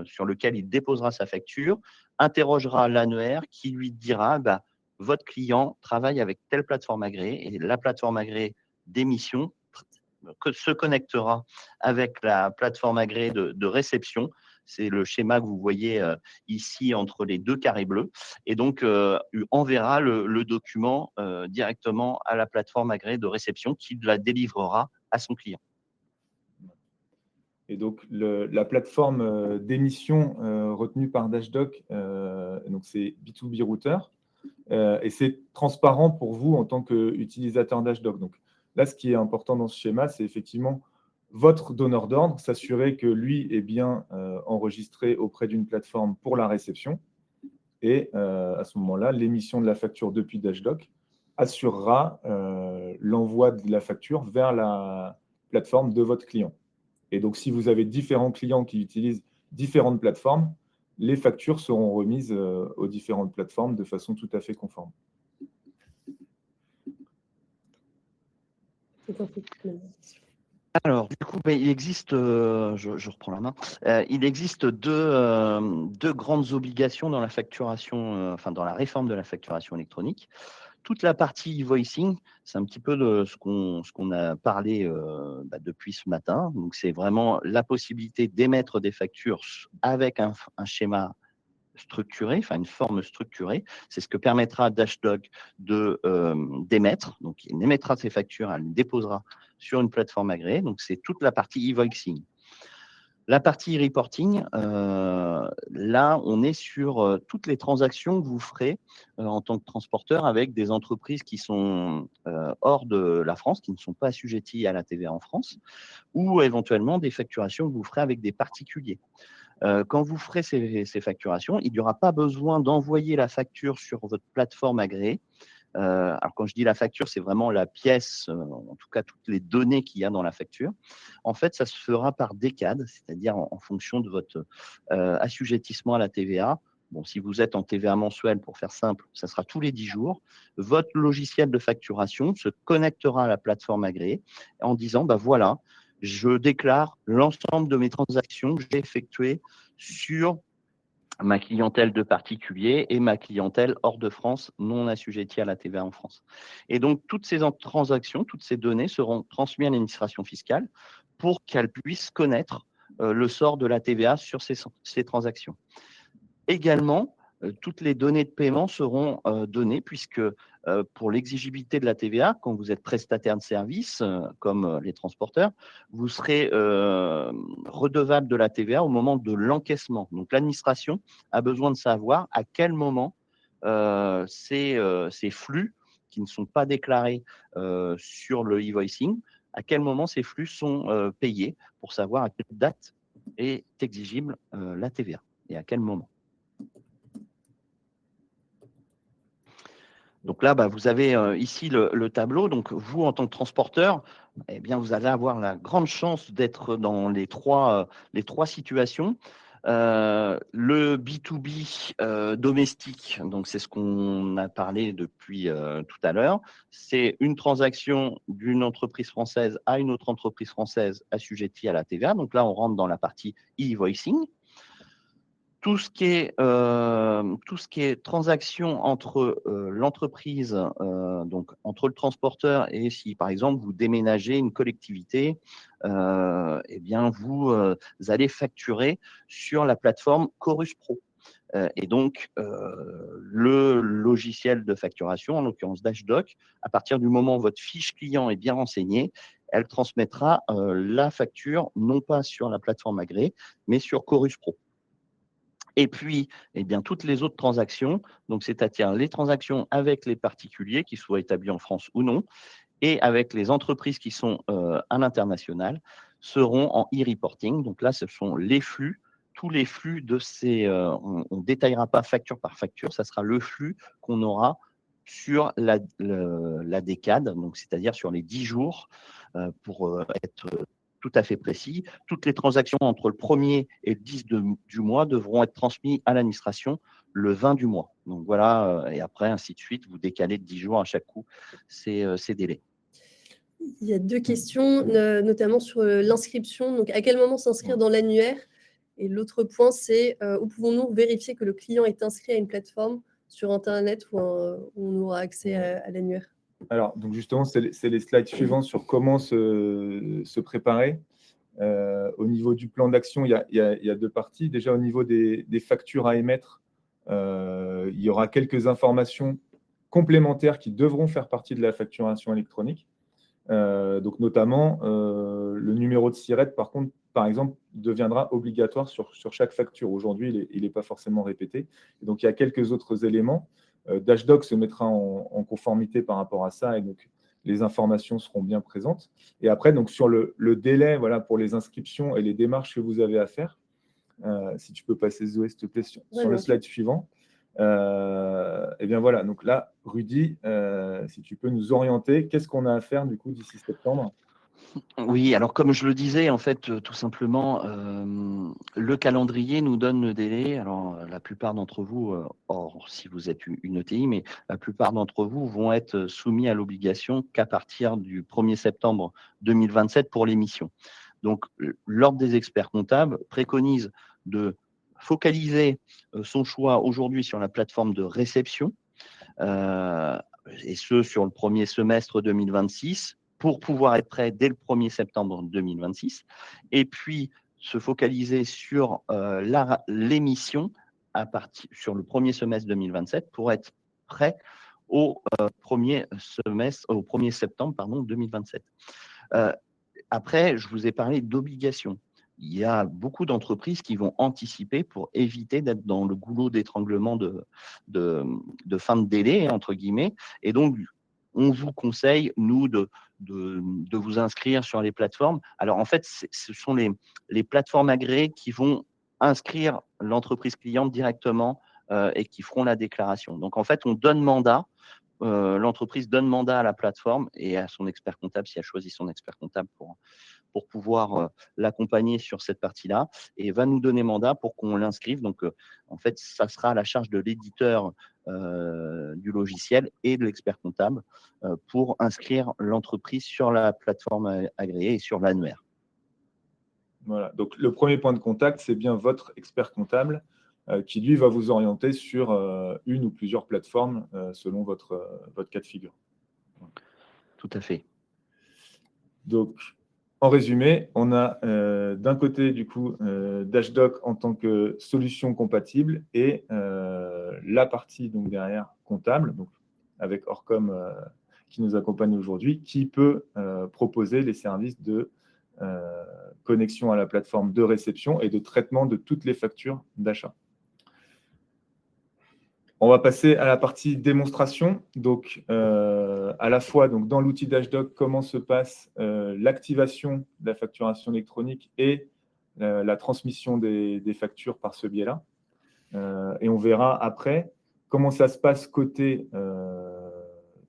sur laquelle il déposera sa facture, interrogera l'annuaire qui lui dira votre client travaille avec telle plateforme agréée et la plateforme agréée d'émission se connectera avec la plateforme agréée de réception. C'est le schéma que vous voyez ici entre les deux carrés bleus. Et donc, enverra le document directement à la plateforme agréée de réception qui la délivrera à son client. Et donc, la plateforme d'émission retenue par Dashdoc, donc c'est B2B Router, et c'est transparent pour vous en tant qu'utilisateur Dashdoc. Donc là, ce qui est important dans ce schéma, c'est effectivement votre donneur d'ordre, s'assurer que lui est bien enregistré auprès d'une plateforme pour la réception. Et à ce moment-là, l'émission de la facture depuis Dashdoc assurera l'envoi de la facture vers la plateforme de votre client. Et donc, si vous avez différents clients qui utilisent différentes plateformes, les factures seront remises aux différentes plateformes de façon tout à fait conforme. Alors, du coup, il existe, je reprends la main, il existe deux grandes obligations dans la facturation, enfin dans la réforme de la facturation électronique. Toute la partie e-voicing, c'est un petit peu de ce qu'on a parlé depuis ce matin. Donc, c'est vraiment la possibilité d'émettre des factures avec un schéma structuré, enfin une forme structurée. C'est ce que permettra Dashdog d'émettre. Donc, il émettra ses factures, elle les déposera sur une plateforme agréée. Donc, c'est toute la partie e-voicing. La partie e-reporting, là, on est sur toutes les transactions que vous ferez en tant que transporteur avec des entreprises qui sont hors de la France, qui ne sont pas assujetties à la TVA en France, ou éventuellement des facturations que vous ferez avec des particuliers. Quand vous ferez ces facturations, il n'y aura pas besoin d'envoyer la facture sur votre plateforme agréée. Alors, quand je dis la facture, c'est vraiment la pièce, en tout cas toutes les données qu'il y a dans la facture. En fait, ça se fera par décade, c'est-à-dire en fonction de votre assujettissement à la TVA. Bon, si vous êtes en TVA mensuelle, pour faire simple, ça sera tous les 10 jours. Votre logiciel de facturation se connectera à la plateforme agréée en disant, voilà, je déclare l'ensemble de mes transactions que j'ai effectuées sur ma clientèle de particuliers et ma clientèle hors de France non assujettie à la TVA en France. Et donc, toutes ces transactions, toutes ces données seront transmises à l'administration fiscale pour qu'elle puisse connaître le sort de la TVA sur ces transactions. Également, toutes les données de paiement seront données puisque pour l'exigibilité de la TVA, quand vous êtes prestataire de service, comme les transporteurs, vous serez redevable de la TVA au moment de l'encaissement. Donc, l'administration a besoin de savoir à quel moment ces flux qui ne sont pas déclarés sur le e-voicing, à quel moment ces flux sont payés pour savoir à quelle date est exigible la TVA et à quel moment. Donc là, vous avez ici le tableau. Donc, vous, en tant que transporteur, eh bien, vous allez avoir la grande chance d'être dans les trois situations. Le B2B domestique, donc c'est ce qu'on a parlé depuis tout à l'heure, c'est une transaction d'une entreprise française à une autre entreprise française assujettie à la TVA. Donc là, on rentre dans la partie e-voicing. Tout ce qui est transaction entre l'entreprise, donc entre le transporteur et si, par exemple, vous déménagez une collectivité, eh bien, vous allez facturer sur la plateforme Chorus Pro. Et donc, le logiciel de facturation, en l'occurrence Dashdog, à partir du moment où votre fiche client est bien renseignée, elle transmettra la facture, non pas sur la plateforme agréée, mais sur Chorus Pro. Et puis, eh bien, toutes les autres transactions, donc c'est-à-dire les transactions avec les particuliers, qu'ils soient établis en France ou non, et avec les entreprises qui sont à l'international, seront en e-reporting. Donc là, ce sont les flux, tous les flux de ces… on ne détaillera pas facture par facture, ça sera le flux qu'on aura sur la décade, donc c'est-à-dire sur les 10 jours, pour être tout à fait précis. Toutes les transactions entre le 1er et le 10 du mois devront être transmises à l'administration le 20 du mois. Donc voilà, et après, ainsi de suite, vous décalez de 10 jours à chaque coup ces délais. Il y a 2 questions, notamment sur l'inscription. Donc, à quel moment s'inscrire dans l'annuaire? Et l'autre point, c'est où pouvons-nous vérifier que le client est inscrit à une plateforme sur Internet où on aura accès à l'annuaire? Alors, donc justement, c'est les slides suivants sur comment se préparer. Au niveau du plan d'action, il y a 2 parties. Déjà, au niveau des factures à émettre, il y aura quelques informations complémentaires qui devront faire partie de la facturation électronique. Donc, notamment, le numéro de SIRET, par exemple, deviendra obligatoire sur chaque facture. Aujourd'hui, il n'est pas forcément répété. Et donc, il y a quelques autres éléments. Dashdog se mettra en conformité par rapport à ça, et donc les informations seront bien présentes. Et après, donc, sur le délai, voilà, pour les inscriptions et les démarches que vous avez à faire, si tu peux passer, Zoé, s'il te plaît, sur le slide suivant. Et bien voilà, donc là, Rudy, si tu peux nous orienter, qu'est-ce qu'on a à faire du coup d'ici septembre? Oui, alors comme je le disais, en fait, tout simplement, le calendrier nous donne le délai. Alors, la plupart d'entre vous, or si vous êtes une ETI, mais la plupart d'entre vous vont être soumis à l'obligation qu'à partir du 1er septembre 2027 pour l'émission. Donc, l'Ordre des experts comptables préconise de focaliser son choix aujourd'hui sur la plateforme de réception, et ce, sur le premier semestre 2026, pour pouvoir être prêt dès le 1er septembre 2026, et puis se focaliser sur l'émission sur le premier semestre 2027 pour être prêt au 1er septembre 2027. Après, je vous ai parlé d'obligations. Il y a beaucoup d'entreprises qui vont anticiper pour éviter d'être dans le goulot d'étranglement de fin de délai, entre guillemets. Et donc, on vous conseille, nous, de vous inscrire sur les plateformes. Alors, en fait, ce sont les plateformes agréées qui vont inscrire l'entreprise cliente directement et qui feront la déclaration. Donc, en fait, on donne mandat. L'entreprise donne mandat à la plateforme et à son expert comptable, si elle choisit son expert comptable pour pouvoir l'accompagner sur cette partie-là, et va nous donner mandat pour qu'on l'inscrive. Donc, en fait, ça sera à la charge de l'éditeur du logiciel et de l'expert comptable pour inscrire l'entreprise sur la plateforme agréée et sur l'annuaire. Voilà. Donc, le premier point de contact, c'est bien votre expert comptable qui, lui, va vous orienter sur une ou plusieurs plateformes selon votre cas de figure. Tout à fait. Donc, en résumé, on a d'un côté, du coup, Dashdoc en tant que solution compatible et la partie donc, derrière comptable, donc, avec Orcom qui nous accompagne aujourd'hui, qui peut proposer les services de connexion à la plateforme de réception et de traitement de toutes les factures d'achat. On va passer à la partie démonstration. Donc, à la fois donc, dans l'outil Dashdoc, comment se passe l'activation de la facturation électronique et la transmission des factures par ce biais-là. Et on verra après comment ça se passe côté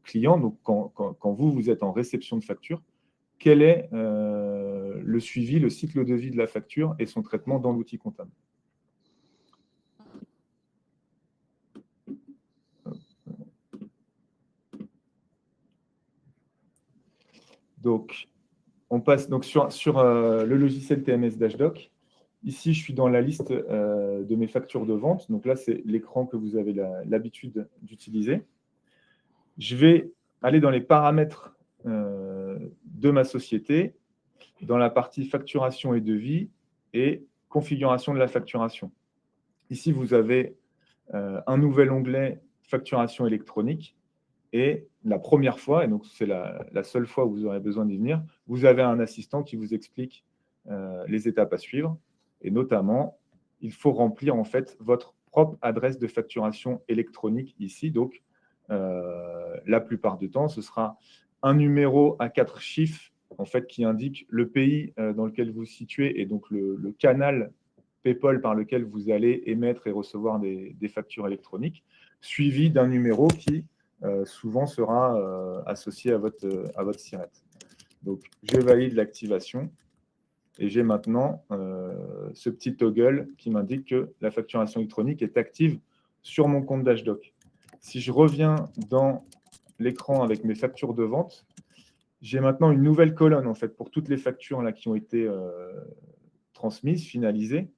client. Donc, quand vous êtes en réception de facture, quel est le suivi, le cycle de vie de la facture et son traitement dans l'outil comptable. Donc, on passe donc sur le logiciel TMS Dashdoc. Ici, je suis dans la liste de mes factures de vente. Donc là, c'est l'écran que vous avez l'habitude d'utiliser. Je vais aller dans les paramètres de ma société, dans la partie facturation et devis et configuration de la facturation. Ici, vous avez un nouvel onglet facturation électronique. Et la première fois, et donc c'est la seule fois où vous aurez besoin d'y venir, vous avez un assistant qui vous explique les étapes à suivre. Et notamment, il faut remplir en fait votre propre adresse de facturation électronique ici. Donc, la plupart du temps, ce sera un numéro à 4 chiffres en fait, qui indique le pays dans lequel vous vous situez et donc le canal PayPal par lequel vous allez émettre et recevoir des factures électroniques, suivi d'un numéro qui souvent sera associé à votre SIRET. Donc, je valide l'activation et j'ai maintenant ce petit toggle qui m'indique que la facturation électronique est active sur mon compte Dashdoc. Si je reviens dans l'écran avec mes factures de vente, j'ai maintenant une nouvelle colonne en fait pour toutes les factures là, qui ont été transmises, finalisées.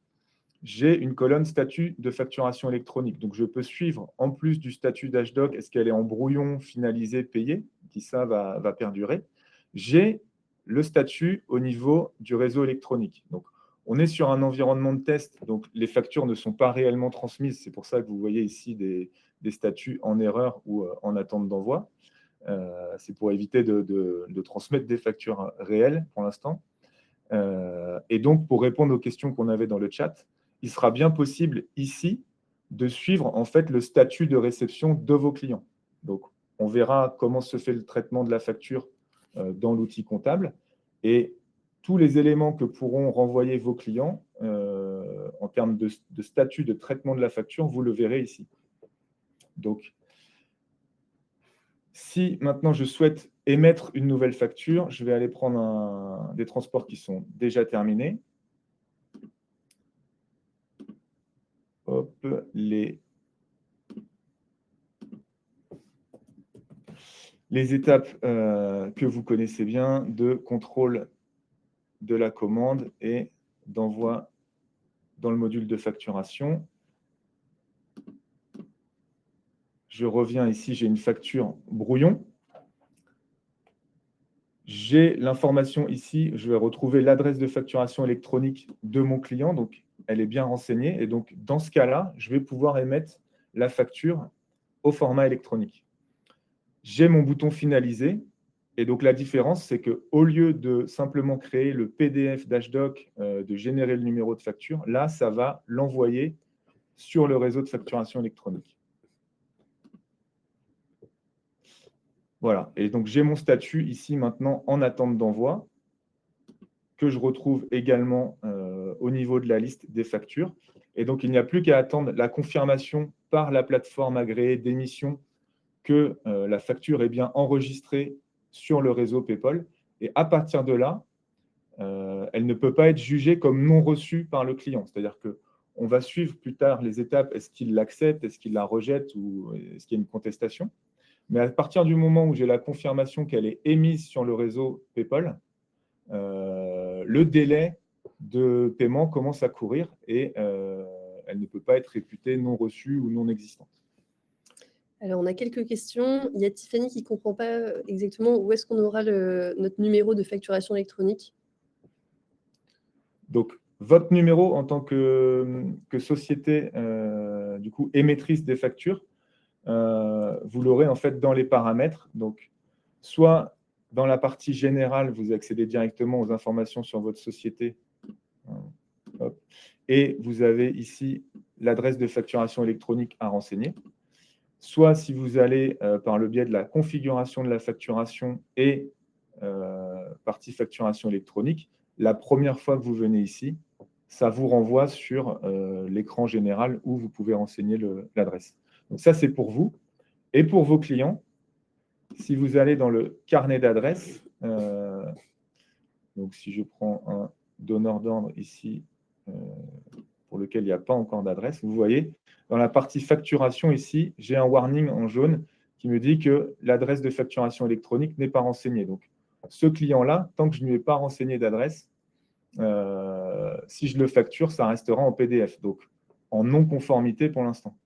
J'ai une colonne statut de facturation électronique. Donc, je peux suivre, en plus du statut Dashdoc, est-ce qu'elle est en brouillon, finalisée, payée, qui ça va perdurer. J'ai le statut au niveau du réseau électronique. Donc, on est sur un environnement de test, donc les factures ne sont pas réellement transmises. C'est pour ça que vous voyez ici des statuts en erreur ou en attente d'envoi. C'est pour éviter de transmettre des factures réelles pour l'instant. Et donc, pour répondre aux questions qu'on avait dans le chat, il sera bien possible ici de suivre en fait le statut de réception de vos clients. Donc, on verra comment se fait le traitement de la facture dans l'outil comptable et tous les éléments que pourront renvoyer vos clients en termes de statut de traitement de la facture, vous le verrez ici. Donc, Si maintenant je souhaite émettre une nouvelle facture, je vais aller prendre des transports qui sont déjà terminés. Hop, les étapes que vous connaissez bien de contrôle de la commande et d'envoi dans le module de facturation. Je reviens ici, j'ai une facture brouillon. J'ai l'information ici, je vais retrouver l'adresse de facturation électronique de mon client, donc elle est bien renseignée. Et donc, dans ce cas-là, je vais pouvoir émettre la facture au format électronique. J'ai mon bouton finaliser. Et donc, la différence, c'est qu'au lieu de simplement créer le PDF d'HDoc, de générer le numéro de facture, là, ça va l'envoyer sur le réseau de facturation électronique. Voilà. Et donc, j'ai mon statut ici maintenant en attente d'envoi, que je retrouve également au niveau de la liste des factures. Et donc, il n'y a plus qu'à attendre la confirmation par la plateforme agréée d'émission que la facture est bien enregistrée sur le réseau PayPal. Et à partir de là, elle ne peut pas être jugée comme non reçue par le client. C'est-à-dire qu'on va suivre plus tard les étapes. Est-ce qu'il l'accepte? Est-ce qu'il la rejette? Ou est-ce qu'il y a une contestation? Mais à partir du moment où j'ai la confirmation qu'elle est émise sur le réseau PayPal, le délai de paiement commence à courir et elle ne peut pas être réputée non reçue ou non existante. Alors, on a quelques questions. Il y a Tiffany qui ne comprend pas exactement où est-ce qu'on aura notre numéro de facturation électronique. Donc, votre numéro en tant que société du coup, émettrice des factures, vous l'aurez en fait dans les paramètres. Donc, soit dans la partie générale, vous accédez directement aux informations sur votre société. Hop, et vous avez ici l'adresse de facturation électronique à renseigner. Soit si vous allez par le biais de la configuration de la facturation et partie facturation électronique, la première fois que vous venez ici, ça vous renvoie sur l'écran général où vous pouvez renseigner l'adresse. Donc ça, c'est pour vous. Et pour vos clients, si vous allez dans le carnet d'adresses, donc si je prends un donneur d'ordre ici, pour lequel il n'y a pas encore d'adresse, vous voyez, dans la partie facturation ici, j'ai un warning en jaune qui me dit que l'adresse de facturation électronique n'est pas renseignée. Donc, ce client-là, tant que je ne lui ai pas renseigné d'adresse, si je le facture, ça restera en PDF, donc en non-conformité pour l'instant.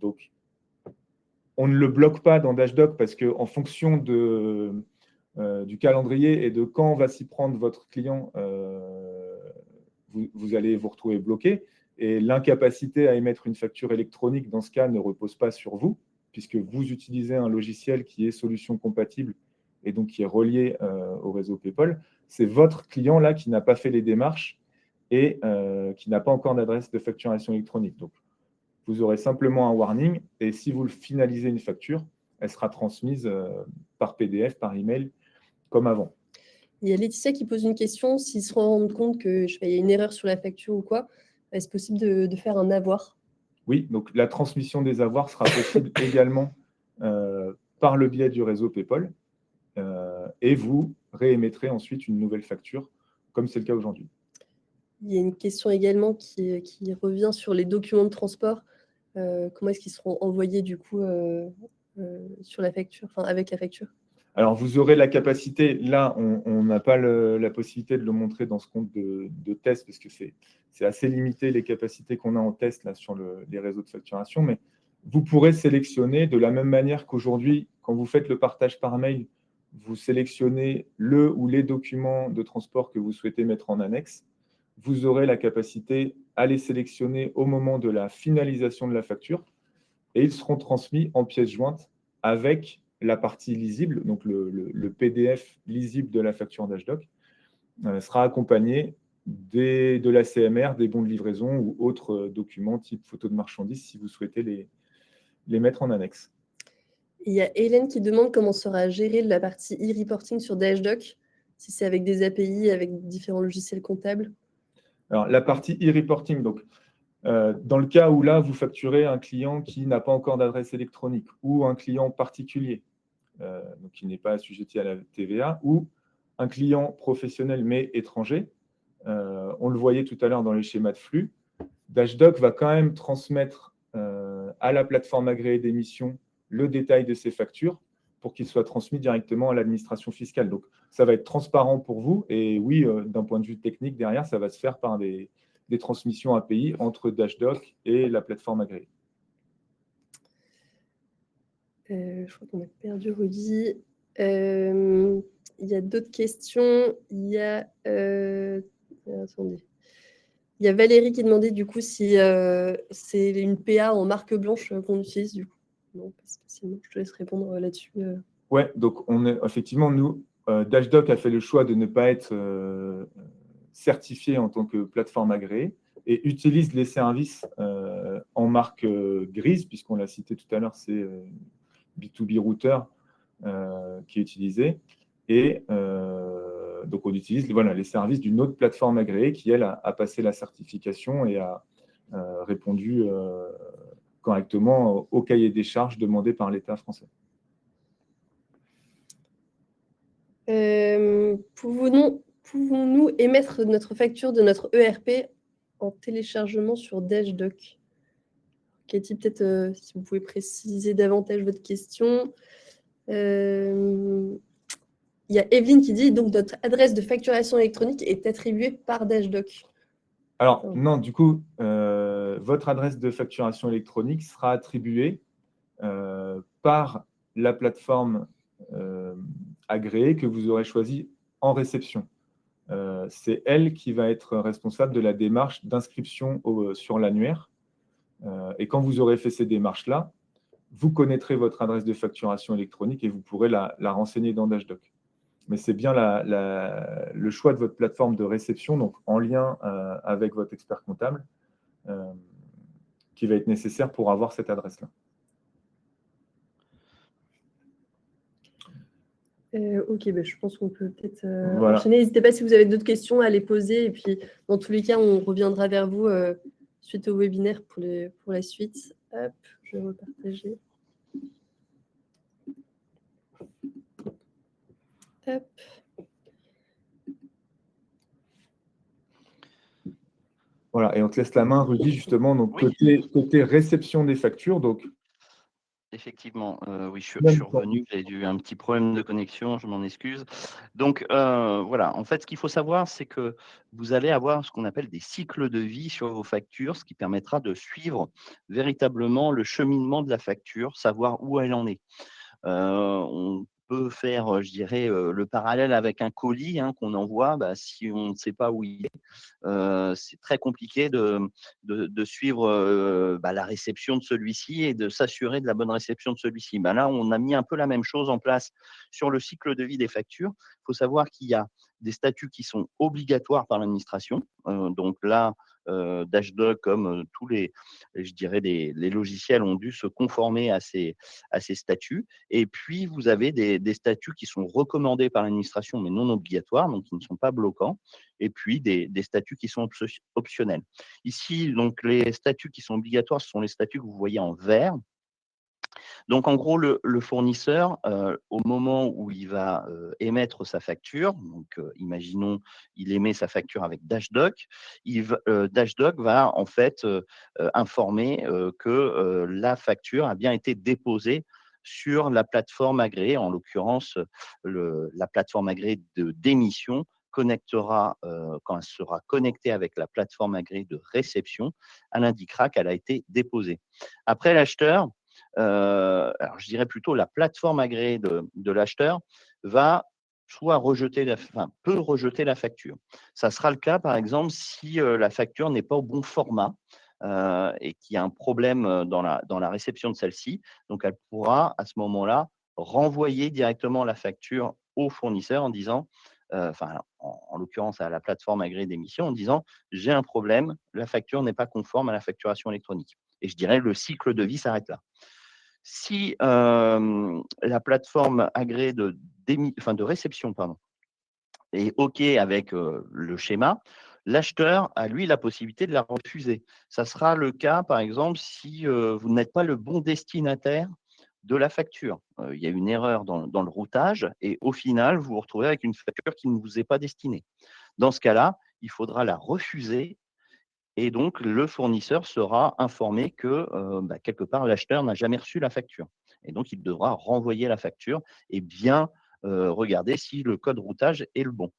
Donc, on ne le bloque pas dans Dashdoc parce qu'en fonction du calendrier et de quand va s'y prendre votre client, vous allez vous retrouver bloqué. Et l'incapacité à émettre une facture électronique, dans ce cas, ne repose pas sur vous, puisque vous utilisez un logiciel qui est solution compatible et donc qui est relié au réseau PayPal. C'est votre client là qui n'a pas fait les démarches et qui n'a pas encore d'adresse de facturation électronique. Donc, vous aurez simplement un warning et si vous finalisez une facture, elle sera transmise par PDF, par email, comme avant. Il y a Laetitia qui pose une question. S'ils se rendent compte qu'il y a une erreur sur la facture ou quoi, est-ce possible de faire un avoir? Oui, donc la transmission des avoirs sera possible également par le biais du réseau PayPal et vous réémettrez ensuite une nouvelle facture, comme c'est le cas aujourd'hui. Il y a une question également qui revient sur les documents de transport. Comment est-ce qu'ils seront envoyés du coup sur la facture, enfin avec la facture? Alors, vous aurez la capacité, là, on n'a pas la possibilité de le montrer dans ce compte de test, parce que c'est assez limité les capacités qu'on a en test là, sur les réseaux de facturation, mais vous pourrez sélectionner de la même manière qu'aujourd'hui, quand vous faites le partage par mail, vous sélectionnez le ou les documents de transport que vous souhaitez mettre en annexe. Vous aurez la capacité à les sélectionner au moment de la finalisation de la facture, et ils seront transmis en pièces jointes avec la partie lisible, donc le PDF lisible de la facture d'HDoc, sera accompagné de la CMR, des bons de livraison ou autres documents type photo de marchandises si vous souhaitez les mettre en annexe. Il y a Hélène qui demande comment sera gérée la partie e-reporting sur Dashdoc, si c'est avec des API, avec différents logiciels comptables. Alors, la partie e-reporting, donc, dans le cas où là, vous facturez un client qui n'a pas encore d'adresse électronique ou un client particulier, donc qui n'est pas assujetti à la TVA, ou un client professionnel mais étranger. On le voyait tout à l'heure dans les schémas de flux. Dashdog va quand même transmettre à la plateforme agréée d'émission le détail de ses factures pour qu'il soit transmis directement à l'administration fiscale. Donc, ça va être transparent pour vous. Et oui, d'un point de vue technique, derrière, ça va se faire par des transmissions API entre Dashdog et la plateforme agréée. Je crois qu'on a perdu Rudy. Il y a d'autres questions. Il y a... attendez. Il y a Valérie qui demandait du coup si c'est une PA en marque blanche qu'on utilise du coup. Non, pas spécialement. Je te laisse répondre là-dessus. Ouais, donc effectivement, nous, Dashdog a fait le choix de ne pas être certifié en tant que plateforme agréée et utilise les services en marque grise, puisqu'on l'a cité tout à l'heure, c'est B2B Router qui est utilisé. Et donc, on utilise les services d'une autre plateforme agréée qui, elle, a passé la certification et a répondu correctement au cahier des charges demandé par l'État français. Pouvons-nous émettre notre facture de notre ERP en téléchargement sur Dashdog? Cathy, peut-être si vous pouvez préciser davantage votre question. Il y a Evelyne qui dit donc notre adresse de facturation électronique est attribuée par Dashdog. Alors, non, du coup, votre adresse de facturation électronique sera attribuée par la plateforme agréée que vous aurez choisie en réception. C'est elle qui va être responsable de la démarche d'inscription sur l'annuaire. Et quand vous aurez fait ces démarches-là, vous connaîtrez votre adresse de facturation électronique et vous pourrez la renseigner dans Dashdog. Mais c'est bien le choix de votre plateforme de réception, donc en lien avec votre expert comptable, qui va être nécessaire pour avoir cette adresse-là. Ok, je pense qu'on peut peut-être Voilà. enchaîner. N'hésitez pas si vous avez d'autres questions à les poser. Et puis, dans tous les cas, on reviendra vers vous suite au webinaire pour la suite. Hop, je vais repartager. Hop. Voilà, et on te laisse la main, Rudy, justement, donc Oui. côté réception des factures. Donc, effectivement, oui, je suis revenu, j'ai eu un petit problème de connexion, je m'en excuse. Donc, voilà, en fait, ce qu'il faut savoir, c'est que vous allez avoir ce qu'on appelle des cycles de vie sur vos factures, ce qui permettra de suivre véritablement le cheminement de la facture, savoir où elle en est. On peut faire, je dirais, le parallèle avec un colis qu'on envoie. Si on ne sait pas où il est, c'est très compliqué de suivre la réception de celui-ci et de s'assurer de la bonne réception de celui-ci. Là, on a mis un peu la même chose en place sur le cycle de vie des factures. Il faut savoir qu'il y a des statuts qui sont obligatoires par l'administration. Donc là, Dashdog, comme tous les, je dirais, les logiciels ont dû se conformer à ces statuts. Et puis, vous avez des statuts qui sont recommandés par l'administration, mais non obligatoires, donc qui ne sont pas bloquants. Et puis, des statuts qui sont optionnels. Ici, donc, les statuts qui sont obligatoires, ce sont les statuts que vous voyez en vert. Donc, en gros, le fournisseur, au moment où il va émettre sa facture, donc imaginons, il émet sa facture avec Dashdog, Dashdog va en fait informer que la facture a bien été déposée sur la plateforme agréée, en l'occurrence la plateforme agréée d'émission connectera, quand elle sera connectée avec la plateforme agréée de réception, elle indiquera qu'elle a été déposée. Après, l'acheteur, alors je dirais plutôt la plateforme agréée de l'acheteur va soit peut rejeter la facture. Ça sera le cas, par exemple, si la facture n'est pas au bon format et qu'il y a un problème dans la réception de celle-ci. Donc, elle pourra, à ce moment-là, renvoyer directement la facture au fournisseur en disant, en l'occurrence à la plateforme agréée d'émission, en disant « j'ai un problème, la facture n'est pas conforme à la facturation électronique ». Et je dirais le cycle de vie s'arrête là. Si la plateforme agréée de réception est OK avec le schéma, l'acheteur a, lui, la possibilité de la refuser. Ça sera le cas, par exemple, si vous n'êtes pas le bon destinataire de la facture. Il y a une erreur dans le routage et au final, vous vous retrouvez avec une facture qui ne vous est pas destinée. Dans ce cas-là, il faudra la refuser et donc le fournisseur sera informé que quelque part l'acheteur n'a jamais reçu la facture. Et donc il devra renvoyer la facture et bien regarder si le code routage est le bon.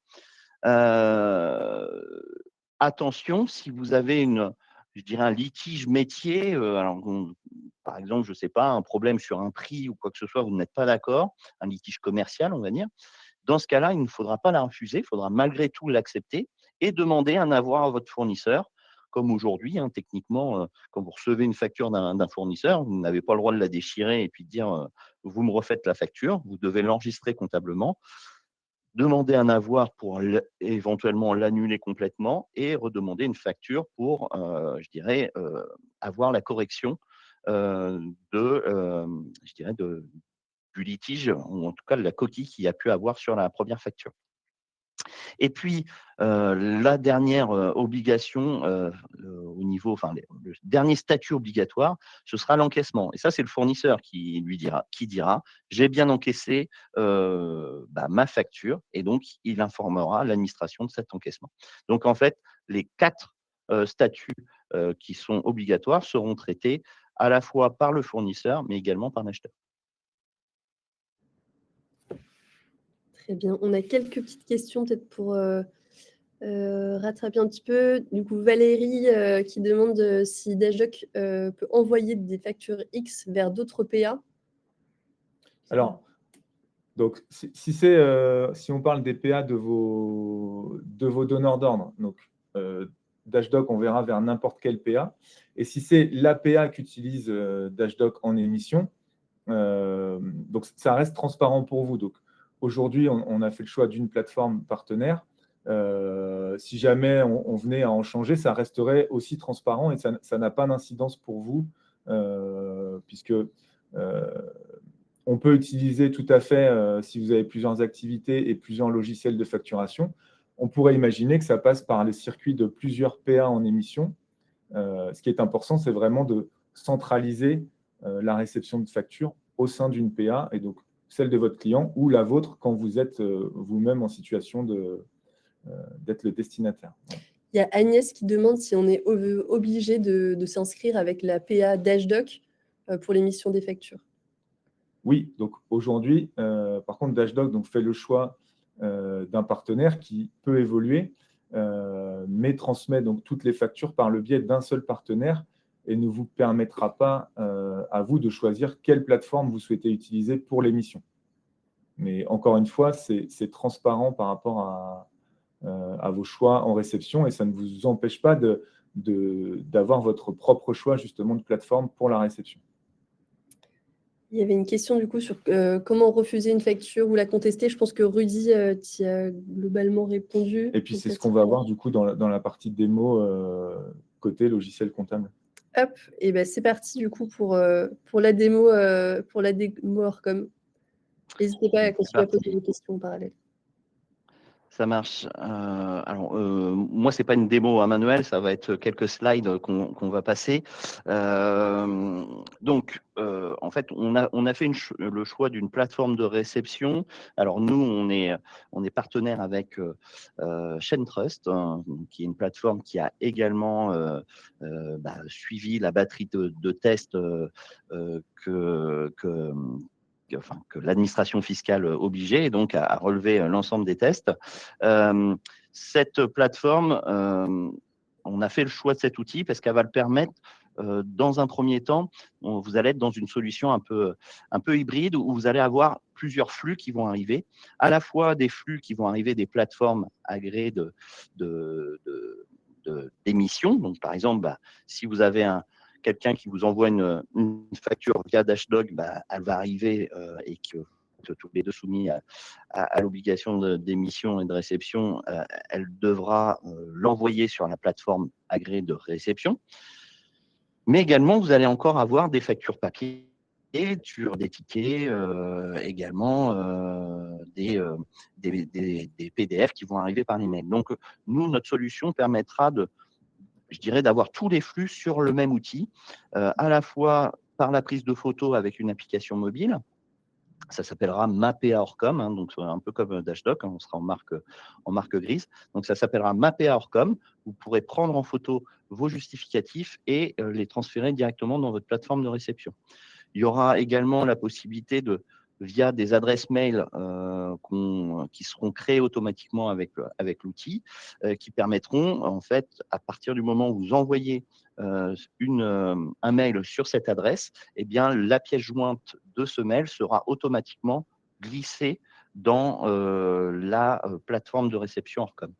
Attention, si vous avez je dirais un litige métier, par exemple, je ne sais pas, un problème sur un prix ou quoi que ce soit, vous n'êtes pas d'accord, un litige commercial, on va dire. Dans ce cas-là, il ne faudra pas la refuser, il faudra malgré tout l'accepter et demander un avoir à votre fournisseur. Comme aujourd'hui, techniquement, quand vous recevez une facture d'un fournisseur, vous n'avez pas le droit de la déchirer et puis de dire vous me refaites la facture, vous devez l'enregistrer comptablement, demander un avoir pour éventuellement l'annuler complètement et redemander une facture pour, avoir la correction du litige, ou en tout cas de la coquille qu'il y a pu avoir sur la première facture. Et puis, la dernière obligation au niveau, le dernier statut obligatoire, ce sera l'encaissement. Et ça, c'est le fournisseur qui dira, j'ai bien encaissé ma facture, et donc il informera l'administration de cet encaissement. Donc, en fait, les 4 statuts qui sont obligatoires seront traités à la fois par le fournisseur, mais également par l'acheteur. Très bien. On a quelques petites questions peut-être pour rattraper un petit peu. Du coup, Valérie qui demande si Dashdog peut envoyer des factures X vers d'autres PA. Alors, donc, si on parle des PA de vos donneurs d'ordre, donc Dashdog, on verra vers n'importe quel PA. Et si c'est l'APA qu'utilise Dashdog en émission, donc ça reste transparent pour vous. Donc aujourd'hui, on a fait le choix d'une plateforme partenaire. Si jamais on venait à en changer, ça resterait aussi transparent et ça n'a pas d'incidence pour vous, puisque on peut utiliser tout à fait, si vous avez plusieurs activités et plusieurs logiciels de facturation, on pourrait imaginer que ça passe par les circuits de plusieurs PA en émission. Ce qui est important, c'est vraiment de centraliser la réception de factures au sein d'une PA, et donc celle de votre client ou la vôtre quand vous êtes vous-même en situation d'être le destinataire. Il y a Agnès qui demande si on est obligé de s'inscrire avec la PA Dashdog pour l'émission des factures. Oui, donc aujourd'hui, par contre, Dashdog fait le choix d'un partenaire qui peut évoluer, mais transmet donc toutes les factures par le biais d'un seul partenaire et ne vous permettra pas à vous de choisir quelle plateforme vous souhaitez utiliser pour l'émission. Mais encore une fois, c'est transparent par rapport à vos choix en réception et ça ne vous empêche pas d'avoir votre propre choix justement de plateforme pour la réception. Il y avait une question du coup sur comment refuser une facture ou la contester. Je pense que Rudy t'y a globalement répondu. Et puis c'est ce qu'on va voir du coup dans la partie démo côté logiciel comptable. Hop, et ben c'est parti du coup pour la démo Orcom. N'hésitez pas à continuer à poser des questions en parallèle. Ça marche. Alors, moi, ce n'est pas une démo, Manuel, ça va être quelques slides qu'on va passer. Donc, en fait, on a fait le choix d'une plateforme de réception. Alors, nous, on est partenaire avec Chaintrust, qui est une plateforme qui a également suivi la batterie de tests que l'administration fiscale obligeait, et donc à relever l'ensemble des tests. Cette plateforme, on a fait le choix de cet outil parce qu'elle va le permettre, dans un premier temps, vous allez être dans une solution un peu hybride où vous allez avoir plusieurs flux qui vont arriver, à la fois des flux qui vont arriver des plateformes agréées d'émissions. Donc, par exemple, si vous avez quelqu'un qui vous envoie une facture via Dashdog, elle va arriver et que tous les deux soumis à l'obligation d'émission et de réception, elle devra l'envoyer sur la plateforme agréée de réception. Mais également, vous allez encore avoir des factures papier sur des tickets, également des PDF qui vont arriver par email. Donc, nous, notre solution permettra d'avoir tous les flux sur le même outil, à la fois par la prise de photos avec une application mobile. Ça s'appellera Mapea Orcom, hein, donc un peu comme Dashdog, hein, on sera en marque grise. Donc ça s'appellera Mapea Orcom. Vous pourrez prendre en photo vos justificatifs et les transférer directement dans votre plateforme de réception. Il y aura également la possibilité via des adresses mail qui seront créées automatiquement avec l'outil, qui permettront, en fait, à partir du moment où vous envoyez un mail sur cette adresse, eh bien, la pièce jointe de ce mail sera automatiquement glissée dans la plateforme de réception Orcom.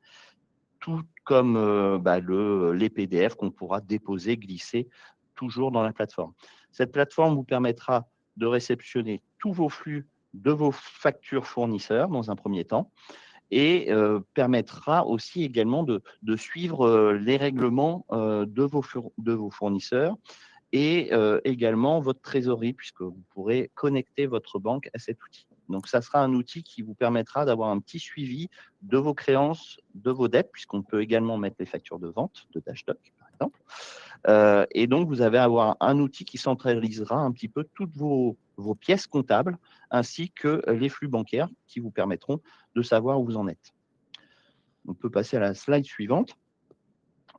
Tout comme les PDF qu'on pourra déposer, glisser toujours dans la plateforme. Cette plateforme vous permettra de réceptionner tous vos flux de vos factures fournisseurs dans un premier temps et permettra aussi également de suivre les règlements de vos fournisseurs et également votre trésorerie, puisque vous pourrez connecter votre banque à cet outil. Donc, ça sera un outil qui vous permettra d'avoir un petit suivi de vos créances, de vos dettes, puisqu'on peut également mettre les factures de vente de Dashdog, par exemple. Et donc, vous allez avoir un outil qui centralisera un petit peu toutes vos pièces comptables, ainsi que les flux bancaires qui vous permettront de savoir où vous en êtes. On peut passer à la slide suivante,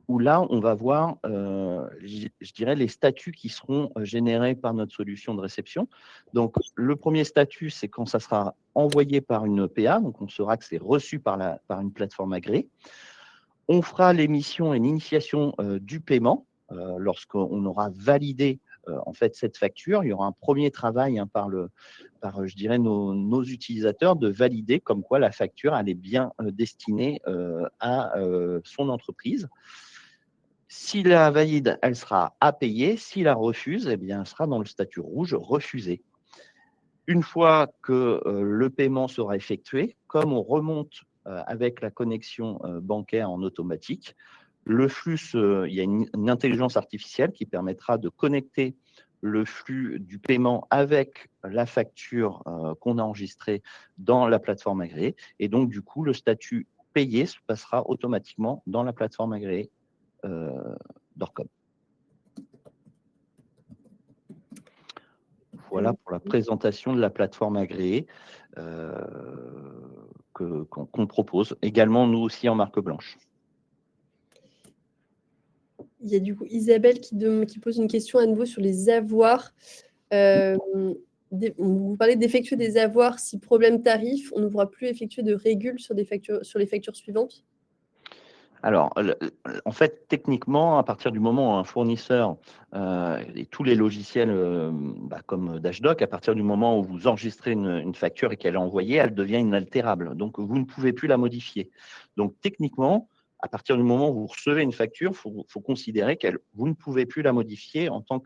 où là, on va voir, je dirais, les statuts qui seront générés par notre solution de réception. Donc, le premier statut, c'est quand ça sera envoyé par une PA, donc on saura que c'est reçu par une plateforme agréée. On fera l'émission et l'initiation du paiement lorsqu'on aura validé en fait cette facture. Il y aura un premier travail par je dirais, nos utilisateurs de valider comme quoi la facture elle est bien destinée à son entreprise. Si la valide, elle sera à payer. Si la refuse, eh bien, elle sera dans le statut rouge, refusé. Une fois que le paiement sera effectué, comme on remonte avec la connexion bancaire en automatique, le flux, il y a une intelligence artificielle qui permettra de connecter le flux du paiement avec la facture qu'on a enregistrée dans la plateforme agréée. Et donc, du coup, le statut payé se passera automatiquement dans la plateforme agréée d'Orcom. Voilà pour la présentation de la plateforme agréée qu'on propose. Également, nous aussi, en marque blanche. Il y a du coup Isabelle qui pose une question à nouveau sur les avoirs. Vous parlez d'effectuer des avoirs si problème tarif, on ne pourra plus effectuer de régule sur les factures suivantes? Alors, en fait, techniquement, à partir du moment où un fournisseur et tous les logiciels comme Dashdog, à partir du moment où vous enregistrez une facture et qu'elle est envoyée, elle devient inaltérable. Donc, vous ne pouvez plus la modifier. Donc, techniquement, à partir du moment où vous recevez une facture, il faut considérer que vous ne pouvez plus la modifier en tant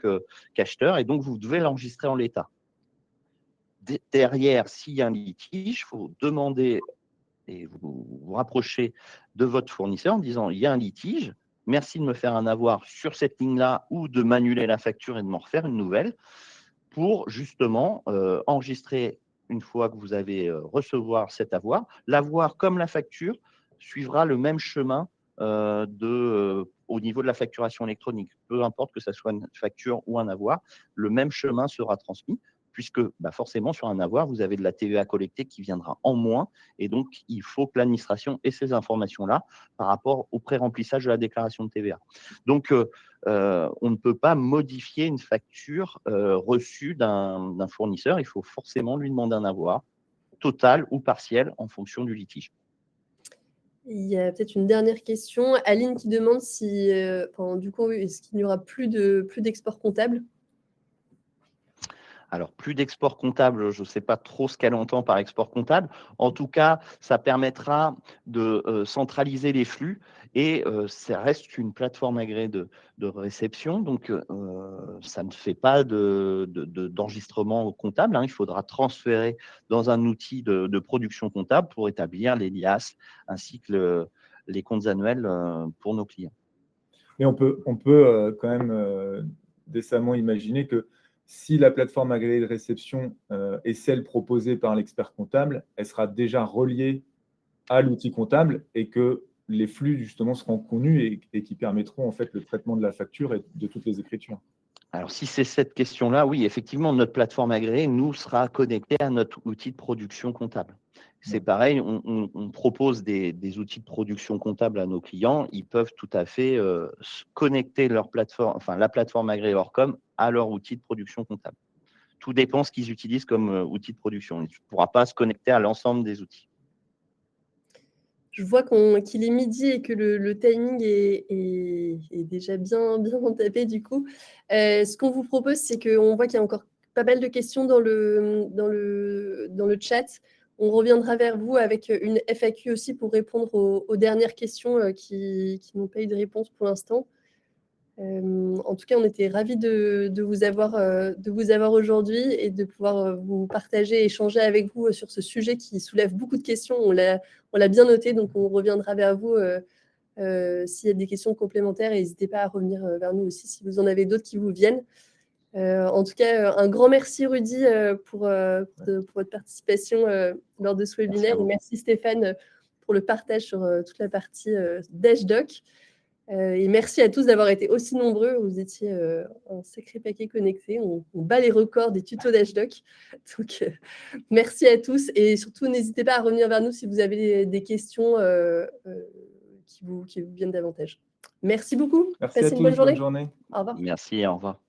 qu'acheteur et donc vous devez l'enregistrer en l'état. Derrière, s'il y a un litige, il faut demander et vous rapprochez de votre fournisseur en disant il y a un litige, merci de me faire un avoir sur cette ligne-là ou de m'annuler la facture et de m'en refaire une nouvelle pour justement enregistrer une fois que vous avez recevoir cet avoir. L'avoir comme la facture suivra le même chemin au niveau de la facturation électronique. Peu importe que ce soit une facture ou un avoir, le même chemin sera transmis puisque forcément, sur un avoir, vous avez de la TVA collectée qui viendra en moins. Et donc, il faut que l'administration ait ces informations-là par rapport au pré-remplissage de la déclaration de TVA. Donc, on ne peut pas modifier une facture reçue d'un fournisseur. Il faut forcément lui demander un avoir, total ou partiel, en fonction du litige. Il y a peut-être une dernière question. Aline qui demande si, du coup, est-ce qu'il n'y aura plus d'export comptable? Alors, plus d'export comptable, je ne sais pas trop ce qu'elle entend par export comptable. En tout cas, ça permettra de centraliser les flux et ça reste une plateforme agréée de réception. Donc, ça ne fait pas d'enregistrement comptable. Il faudra transférer dans un outil de production comptable pour établir les liasses ainsi que les comptes annuels pour nos clients. Mais on peut quand même décemment imaginer que si la plateforme agréée de réception est celle proposée par l'expert comptable, elle sera déjà reliée à l'outil comptable et que les flux, justement, seront connus et qui permettront, en fait, le traitement de la facture et de toutes les écritures. Alors, si c'est cette question-là, oui, effectivement, notre plateforme agréée nous sera connectée à notre outil de production comptable. C'est pareil, on propose des outils de production comptable à nos clients. Ils peuvent tout à fait connecter leur plateforme, enfin la plateforme agréée Orcom à leur outil de production comptable. Tout dépend ce qu'ils utilisent comme outil de production. Tu ne pourras pas se connecter à l'ensemble des outils. Je vois qu'il est midi et que le timing est déjà bien tapé du coup. Ce qu'on vous propose, c'est qu'on voit qu'il y a encore pas mal de questions dans le chat. On reviendra vers vous avec une FAQ aussi pour répondre aux dernières questions qui n'ont pas eu de réponse pour l'instant. En tout cas, on était ravis de vous avoir aujourd'hui et de pouvoir vous partager, échanger avec vous sur ce sujet qui soulève beaucoup de questions. On l'a bien noté, donc on reviendra vers vous s'il y a des questions complémentaires. Et n'hésitez pas à revenir vers nous aussi si vous en avez d'autres qui vous viennent. En tout cas, un grand merci Rudy pour votre participation lors de ce webinaire. Et merci Stéphane pour le partage sur toute la partie Dashdoc. Et merci à tous d'avoir été aussi nombreux. Vous étiez un sacré paquet connecté. On bat les records des tutos Dashdoc. Donc, merci à tous. Et surtout, n'hésitez pas à revenir vers nous si vous avez des questions qui vous viennent davantage. Merci beaucoup. Merci à Passez tous, une bonne journée. bonne journée. Au revoir. Merci, au revoir.